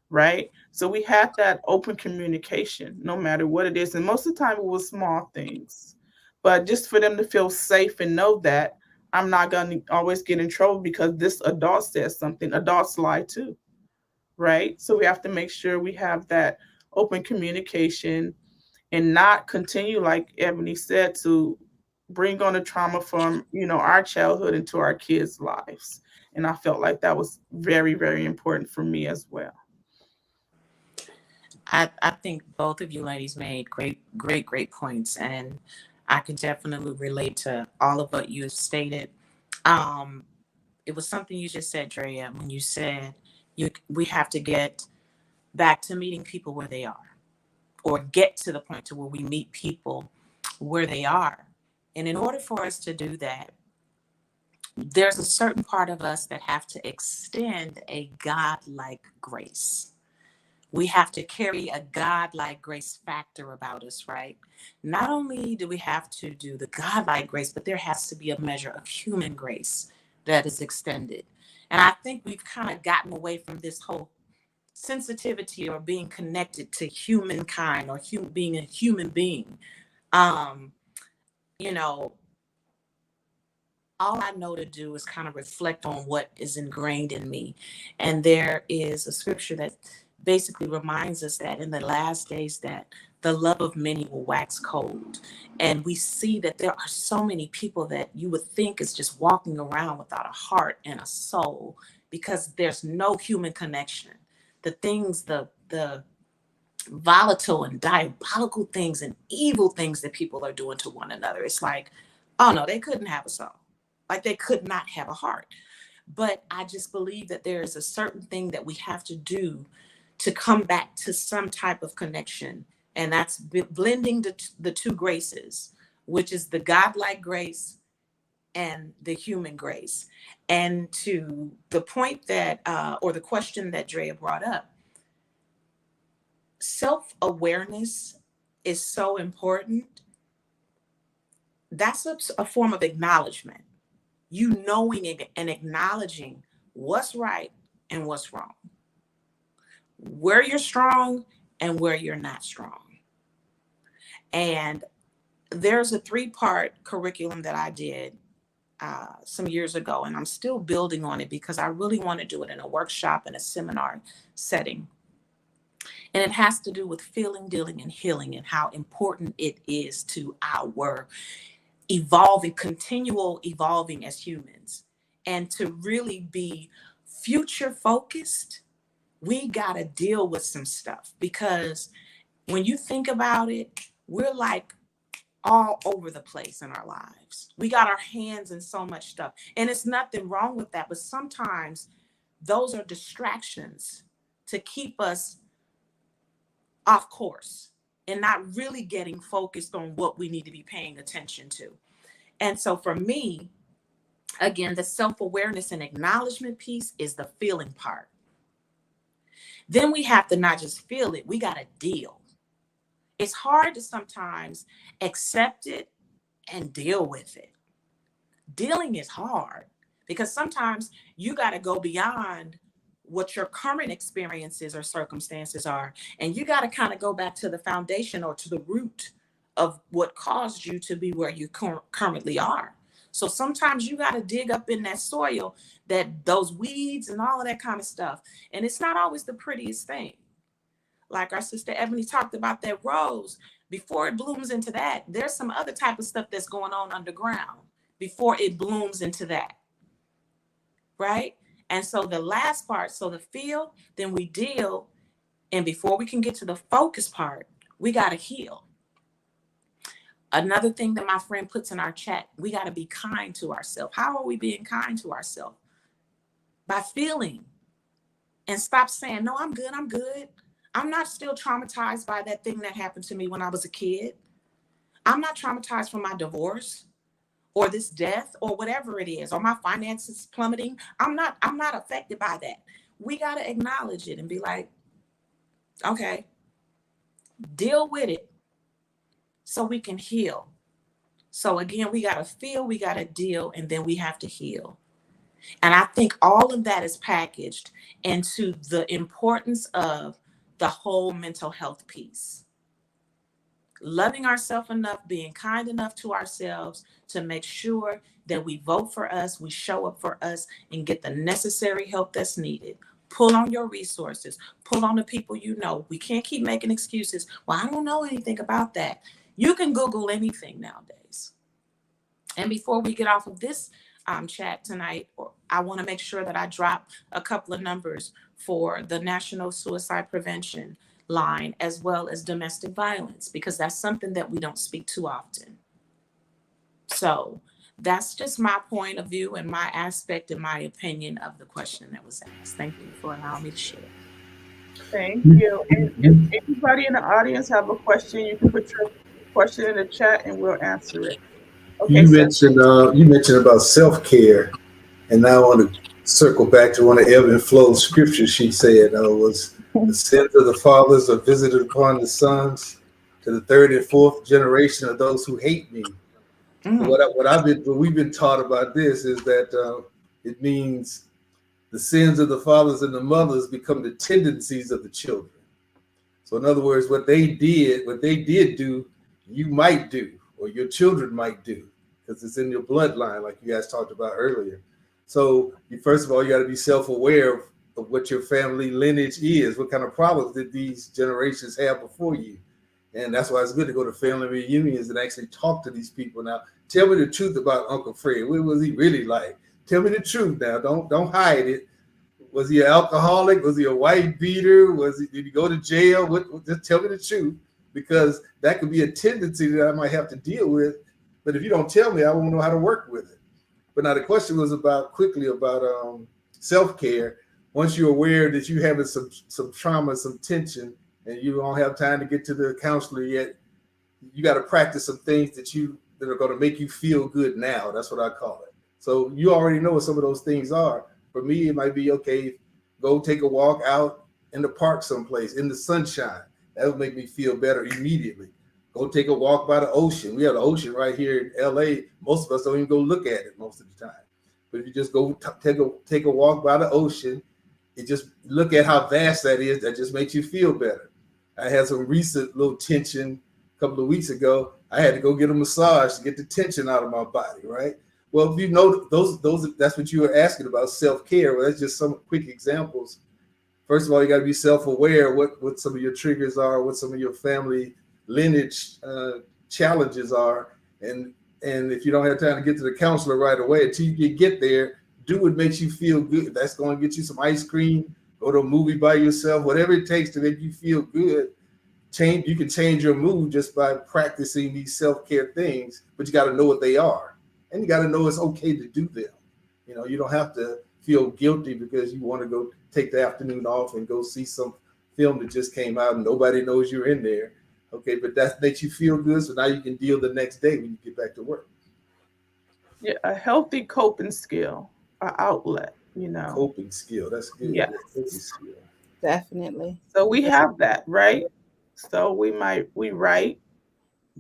right? So we had that open communication, no matter what it is. And most of the time it was small things, but just for them to feel safe and know that I'm not going to always get in trouble because this adult says something. Adults lie too, right? So we have to make sure we have that open communication and not continue, like Ebony said, to bring on the trauma from, our childhood into our kids' lives. And I felt like that was very, very important for me as well. I think both of you ladies made great points, and I can definitely relate to all of what you have stated. Um, it was something you just said, Drea, when you said we have to get back to meeting people where they are, or get to the point to where we meet people where they are. And in order for us to do that, there's a certain part of us that have to extend a God-like grace. We have to carry a God-like grace factor about us, right? Not only do we have to do the God-like grace, but there has to be a measure of human grace that is extended. And I think we've kind of gotten away from this whole sensitivity or being connected to humankind or being a human being. Um, you know, all I know to do is kind of reflect on what is ingrained in me. And there is a scripture that basically reminds us that in the last days that the love of many will wax cold. And we see that there are so many people that you would think is just walking around without a heart and a soul because there's no human connection. The things, the volatile and diabolical things and evil things that people are doing to one another. It's like, oh no, they couldn't have a soul. Like they could not have a heart. But I just believe that there is a certain thing that we have to do to come back to some type of connection. And that's blending the two graces, which is the godlike grace and the human grace. And to the point that, or the question that Drea brought up, self-awareness is so important. That's a form of acknowledgement. You knowing and acknowledging what's right and what's wrong, where you're strong and where you're not strong. And there's a 3-part curriculum that I did some years ago, and I'm still building on it because I really want to do it in a workshop and a seminar setting. And it has to do with feeling, dealing, and healing, and how important it is to our continual evolving as humans. And to really be future focused, we got to deal with some stuff because when you think about it, we're like all over the place in our lives. We got our hands in so much stuff, and it's nothing wrong with that. But sometimes those are distractions to keep us off course and not really getting focused on what we need to be paying attention to. And so for me, again, the self-awareness and acknowledgement piece is the feeling part. Then we have to not just feel it, we got to deal. It's hard to sometimes accept it and deal with it. Dealing is hard because sometimes you got to go beyond what your current experiences or circumstances are. And you got to kind of go back to the foundation or to the root of what caused you to be where you currently are. So sometimes you got to dig up in that soil, that those weeds and all of that kind of stuff. And it's not always the prettiest thing. Like our sister Ebony talked about that rose. Before it blooms into that, there's some other type of stuff that's going on underground before it blooms into that. right? And so the last part, so the feel, then we deal. And before we can get to the focus part, we got to heal. Another thing that my friend puts in our chat, we got to be kind to ourselves. How are we being kind to ourselves? By feeling, and stop saying, no, I'm good. I'm good. I'm not still traumatized by that thing that happened to me when I was a kid. I'm not traumatized from my divorce or this death or whatever it is, or my finances plummeting. I'm not affected by that. We got to acknowledge it and be like, okay, deal with it so we can heal. So again, we got to feel, we got to deal, and then we have to heal. And I think all of that is packaged into the importance of the whole mental health piece. Loving ourselves enough, being kind enough to ourselves to make sure that we vote for us, we show up for us, and get the necessary help that's needed. Pull on your resources, pull on the people you know. We can't keep making excuses. Well, I don't know anything about that. You can Google anything nowadays. And before we get off of this chat tonight, I want to make sure that I drop a couple of numbers for the National Suicide Prevention line, as well as domestic violence, because that's something that we don't speak too often. So that's just my point of view and my aspect and my opinion of the question that was asked. Thank you for allowing me to share. Thank you. And if anybody in the audience have a question, you can put your question in the chat and we'll answer it. Okay, so You mentioned about self care, and now I want to circle back to one of Ebb and Flow's scriptures. She said was the sins of the fathers are visited upon the sons to the third and fourth generation of those who hate me. So Mm. what we've been taught about this is that it means the sins of the fathers and the mothers become the tendencies of the children. So in other words, what they did do, you might do, or your children might do, because it's in your bloodline, like you guys talked about earlier. So first of all, you got to be self-aware of what your family lineage is. What kind of problems did these generations have before you? And that's why it's good to go to family reunions and actually talk to these people. Now, tell me the truth about Uncle Fred. What was he really like? Tell me the truth now. Don't hide it. Was he an alcoholic? Was he a wife beater? Did he go to jail? Just tell me the truth, because that could be a tendency that I might have to deal with. But if you don't tell me, I won't know how to work with it. But now the question was about self-care. Once you're aware that you're having some trauma, some tension, and you don't have time to get to the counselor yet, you got to practice some things that are going to make you feel good now. That's what I call it. So you already know what some of those things are. For me, it might be, okay, go take a walk out in the park someplace in the sunshine. That would make me feel better immediately. Go take a walk by the ocean. We have the ocean right here in LA. Most of us don't even go look at it most of the time. But if you just go take a walk by the ocean, and just look at how vast that is, that just makes you feel better. I had some recent little tension a couple of weeks ago. I had to go get a massage to get the tension out of my body, right? Well, if you know those that's what you were asking about, self-care. Well, that's just some quick examples. First of all, you got to be self-aware what some of your triggers are, what some of your family lineage challenges are, and if you don't have time to get to the counselor right away, until you get there, do what makes you feel good. If that's going to get you some ice cream, go to a movie by yourself, whatever it takes to make you feel good. You can change your mood just by practicing these self-care things, but you got to know what they are. And you got to know it's okay to do them. You don't have to feel guilty because you want to go take the afternoon off and go see some film that just came out and nobody knows you're in there. Okay, but that makes you feel good. So now you can deal the next day when you get back to work. yeah, a healthy coping skill, an outlet, Coping skill. That's good. Yes. Coping skill. Definitely. So we have that, right? So we write,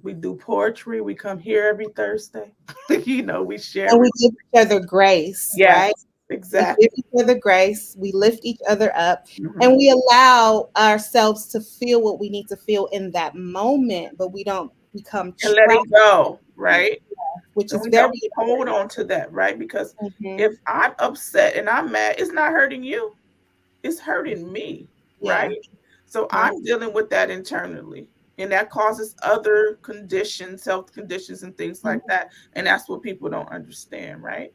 we do poetry, we come here every Thursday. We share. And we give each other grace, Yes, right? We exactly. give each other grace. We lift each other up, Mhm. and we allow ourselves to feel what we need to feel in that moment, but we don't become And let it trapped, go, right? which And is we very don't hold on to that, right? Because important. if I'm upset and I'm mad, it's not hurting you, it's hurting me, Yeah. right? So Uh-huh. I'm dealing with that internally. And that causes other conditions, health conditions, and things like that. And that's what people don't understand, right?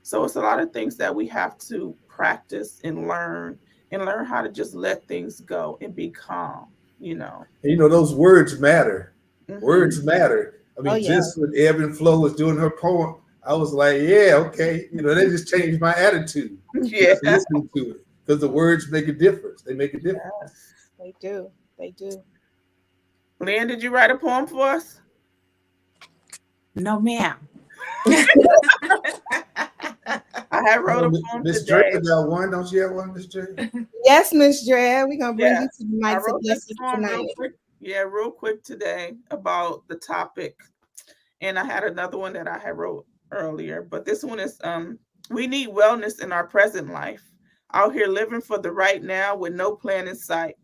So it's a lot of things that we have to practice and learn how to just let things go and be calm, you know. And, those words matter. Hmm. Words matter. I Oh mean, yeah. just when Ebb and Flo was doing her poem, I was like, yeah, okay. They just changed my attitude Yeah. just listening to it because the words make a difference. They make a difference. Yes. They do. They do. Lynn, did you write a poem for us? No, ma'am. I have wrote a poem Miss Dre today. got one. Don't you have one, Miss Dre? Yes, Miss Drea, we're gonna bring you Yes. to the I mic to wrote this bless us poem real tonight. quick. Yeah, real quick today about the topic. And I had another one that I had wrote earlier, but this one is we need wellness in our present life. Out here living for the right now with no plan in sight.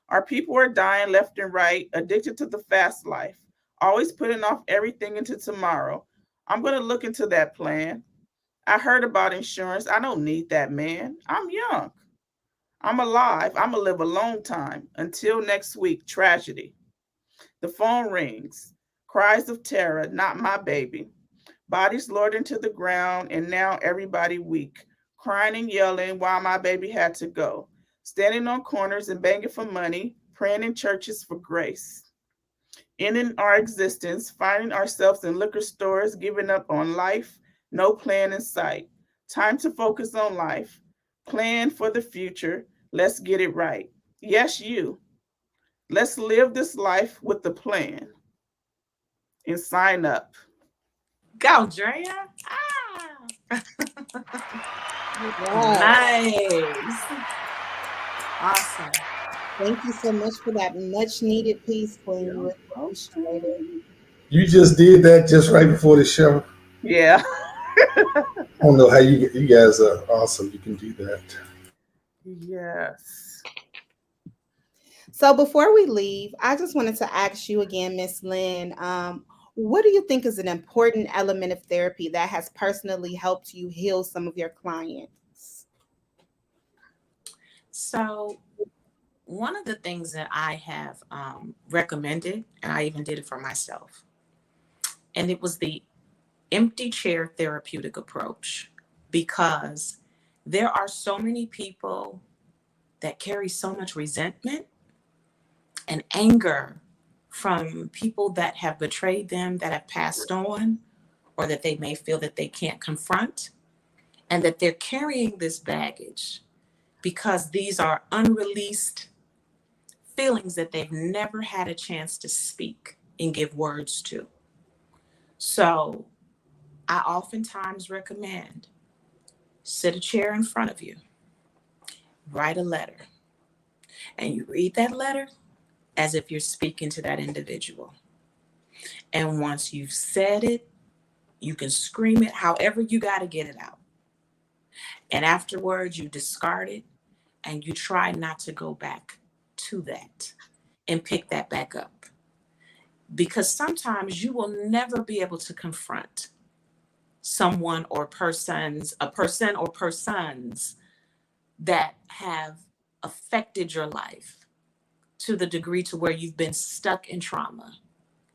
Our people are dying left and right, addicted to the fast life, always putting off everything into tomorrow. I'm going to look into that plan. I heard about insurance. I don't need that, man. I'm young. I'm alive. I'm going to live a long time. Until next week, tragedy. The phone rings. Cries of terror, not my baby. Bodies lowered into the ground, and now everybody weak, crying and yelling while my baby had to go. Standing on corners and begging for money, praying in churches for grace. Ending our existence, finding ourselves in liquor stores, giving up on life, no plan in sight. Time to focus on life. Plan for the future. Let's get it right. Yes, you. Let's live this life with the plan and sign up. Go, Drea. Ah. Yeah. Nice. Awesome. Thank you so much for that much needed piece, Queen. You're We really appreciate it. welcome. You just did that just right before the show. Yeah. I don't know how you guys are awesome. You can do that. Yes. So before we leave, I just wanted to ask you again, Miss Lynn, what do you think is an important element of therapy that has personally helped you heal some of your clients? So, one of the things that I have recommended, and I even did it for myself, and it was the empty chair therapeutic approach, because there are so many people that carry so much resentment and anger from people that have betrayed them, that have passed on, or that they may feel that they can't confront, and that they're carrying this baggage because these are unreleased feelings that they've never had a chance to speak and give words to. So I oftentimes recommend sit a chair in front of you, write a letter, and you read that letter as if you're speaking to that individual. And once you've said it, you can scream it however you got to get it out. And afterwards, you discard it and you try not to go back to that and pick that back up. Because sometimes you will never be able to confront someone or persons, a person or persons that have affected your life to the degree to where you've been stuck in trauma.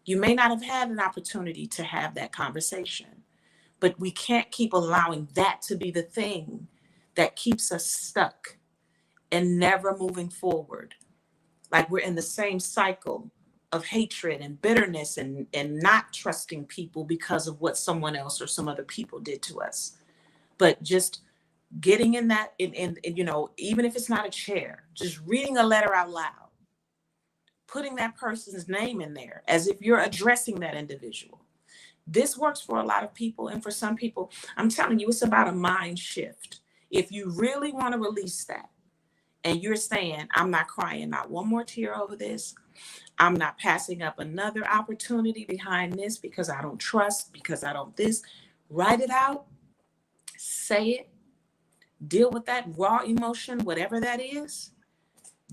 You may not have had an opportunity to have that conversation, but we can't keep allowing that to be the thing that keeps us stuck and never moving forward. Like we're in the same cycle of hatred and bitterness and not trusting people because of what someone else or some other people did to us. But just getting in that, even if it's not a chair, just reading a letter out loud, putting that person's name in there as if you're addressing that individual. This works for a lot of people. And for some people, I'm telling you, it's about a mind shift. If you really want to release that and you're saying, I'm not crying, not one more tear over this. I'm not passing up another opportunity behind this because I don't trust, because I don't this. Write it out, say it, deal with that raw emotion, whatever that is,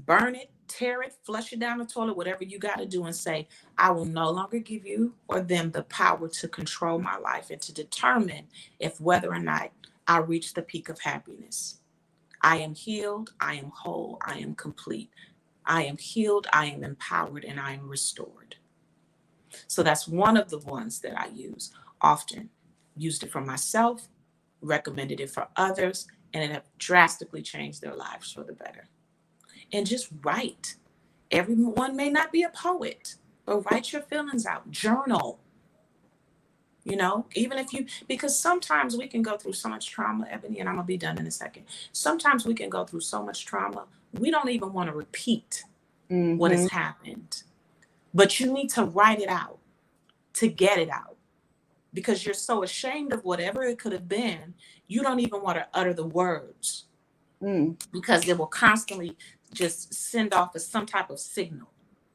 burn it, tear it, flush it down the toilet, whatever you got to do, and say, I will no longer give you or them the power to control my life and to determine if whether or not I reach the peak of happiness. I am healed, I am whole, I am complete. I am healed, I am empowered, and I am restored. So that's one of the ones that I use often. Used it for myself, recommended it for others, and it have drastically changed their lives for the better. And just write. Everyone may not be a poet, but write your feelings out. Journal. Even if because sometimes we can go through so much trauma, Ebony, and I'm going to be done in a second. Sometimes we can go through so much trauma, we don't even want to repeat what has happened. But you need to write it out to get it out, because you're so ashamed of whatever it could have been. You don't even want to utter the words because it will constantly just send off as some type of signal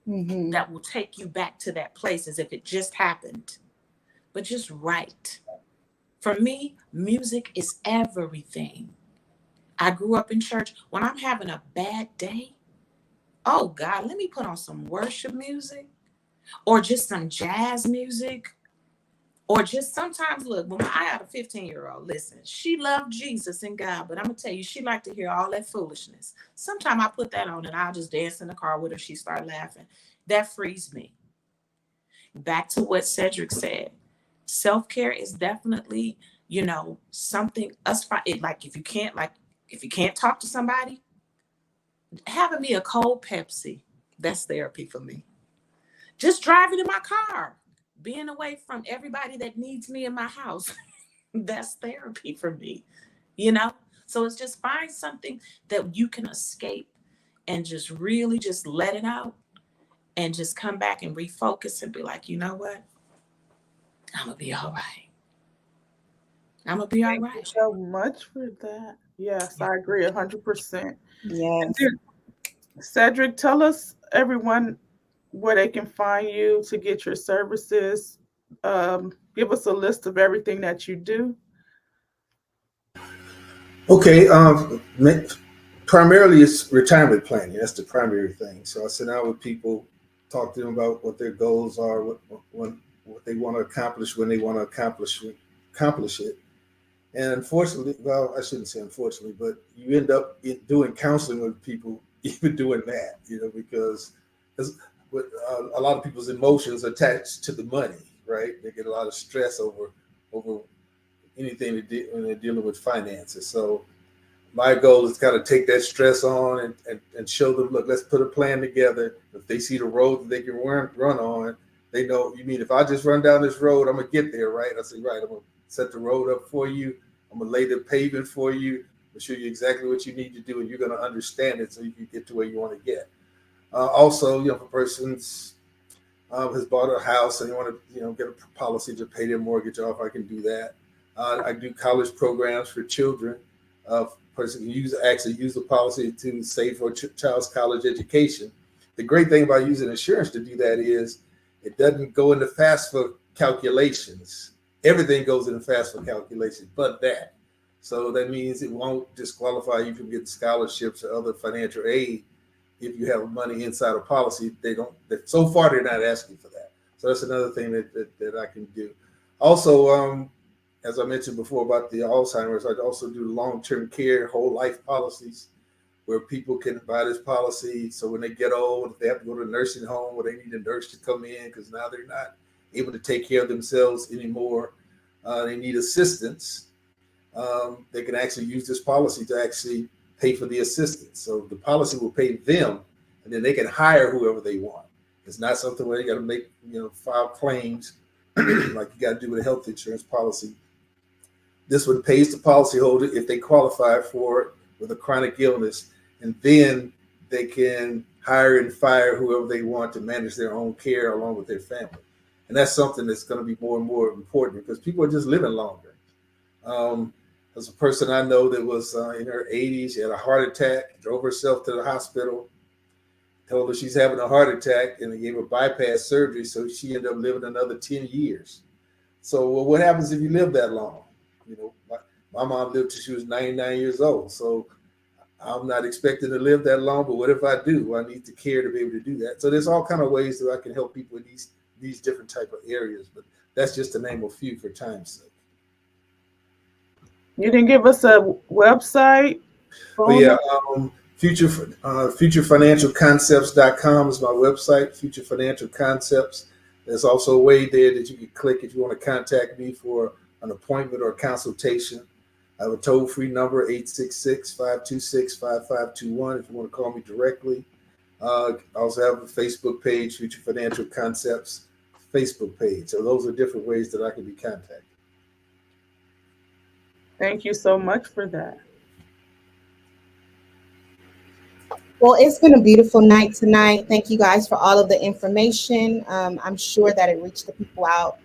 that will take you back to that place as if it just happened. But just write. For me, music is everything. I grew up in church. When I'm having a bad day, oh God, let me put on some worship music or just some jazz music. Or just sometimes, look, when I had a 15-year-old, listen, she loved Jesus and God, but I'm going to tell you, she liked to hear all that foolishness. Sometimes I put that on and I'll just dance in the car with her. She start laughing. That frees me. Back to what Cedric said. Self-care is definitely, something like if you can't talk to somebody, having me a cold Pepsi, that's therapy for me. Just driving in my car, being away from everybody that needs me in my house, that's therapy for me, So it's just find something that you can escape and just really just let it out and just come back and refocus and be like, you know what? I'm going to be all right. I'm going to be all Thank right. you so much for that. Yes, I agree 100%. Yes. Cedric, tell us, everyone, where they can find you to get your services. Give us a list of everything that you do. Okay. Primarily it's retirement planning. That's the primary thing. So I sit down with people, talk to them about what their goals are, what they want to accomplish, when they want to accomplish it. And unfortunately, well, I shouldn't say unfortunately, but you end up doing counseling with people, even doing that, because with a lot of people's emotions attached to the money, right? They get a lot of stress over anything when they're dealing with finances. So my goal is to kind of take that stress on and show them, look, let's put a plan together. If they see the road that they can run on, they know, you mean if I just run down this road, I'm going to get there, right? I say, right, I'm going to set the road up for you. I'm going to lay the pavement for you. I'll show you exactly what you need to do, and you're going to understand it so you can get to where you want to get. Also, if a person's has bought a house and they want to, get a policy to pay their mortgage off, I can do that. I do college programs for children. Person can use the policy to save for a child's college education. The great thing about using insurance to do that is it doesn't go into FAFSA calculations. Everything goes into FAFSA calculations, but that. So that means it won't disqualify you from getting scholarships or other financial aid if you have money inside a policy. So far, they're not asking for that. So that's another thing that I can do. Also, as I mentioned before about the Alzheimer's, I also do long-term care, whole life policies where people can buy this policy. So when they get old, if they have to go to a nursing home where they need a nurse to come in because now they're not able to take care of themselves anymore, they need assistance. They can actually use this policy to actually pay for the assistance. So the policy will pay them, and then they can hire whoever they want. It's not something where you got to make, file claims like you got to do with a health insurance policy. This one pays the policyholder if they qualify for it with a chronic illness, and then they can hire and fire whoever they want to manage their own care along with their family. And that's something that's going to be more and more important because people are just living longer. There's a person I know that was in her 80s. She had a heart attack, drove herself to the hospital, told her she's having a heart attack, and they gave her bypass surgery. So she ended up living another 10 years. So what happens if you live that long? My mom lived till she was 99 years old. So I'm not expecting to live that long, but what if I do? I need the care to be able to do that. So there's all kind of ways that I can help people in these different type of areas, but that's just to name a few for time's sake. You didn't give us a website? But yeah, futurefinancialconcepts.com is my website, Future Financial Concepts. There's also a way there that you can click if you want to contact me for an appointment or a consultation. I have a toll-free number, 866-526-5521 if you want to call me directly. I also have a Facebook page, Future Financial Concepts Facebook page. So those are different ways that I can be contacted. Thank you so much for that. Well, it's been a beautiful night tonight. Thank you guys for all of the information. I'm sure that it reached the people out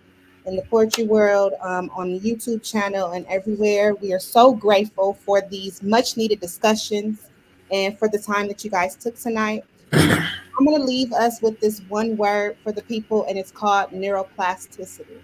in the poetry world, on the YouTube channel, and everywhere. We are so grateful for these much needed discussions and for the time that you guys took tonight. I'm going to leave us with this one word for the people, and it's called neuroplasticity.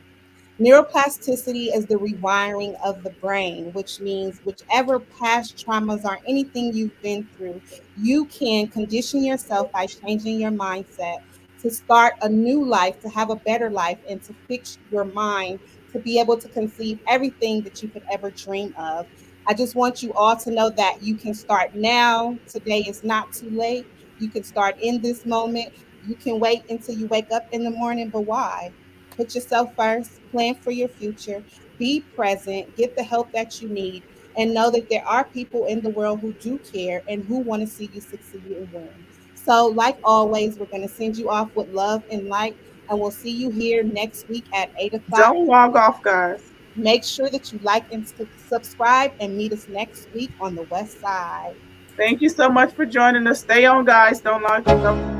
Neuroplasticity is the rewiring of the brain, which means whichever past traumas or anything you've been through, you can condition yourself by changing your mindset to start a new life, to have a better life, and to fix your mind to be able to conceive everything that you could ever dream of. I just want you all to know that you can start now. Today is not too late. You can start in this moment. You can wait until you wake up in the morning, but why? Put yourself first, plan for your future, be present, get the help that you need, and know that there are people in the world who do care and who want to see you succeed and win. So, like always, we're going to send you off with love and light, and we'll see you here next week at 8 o'clock. Don't log off, guys. Make sure that you like and subscribe, and meet us next week on the West Side. Thank you so much for joining us. Stay on, guys. Don't log off.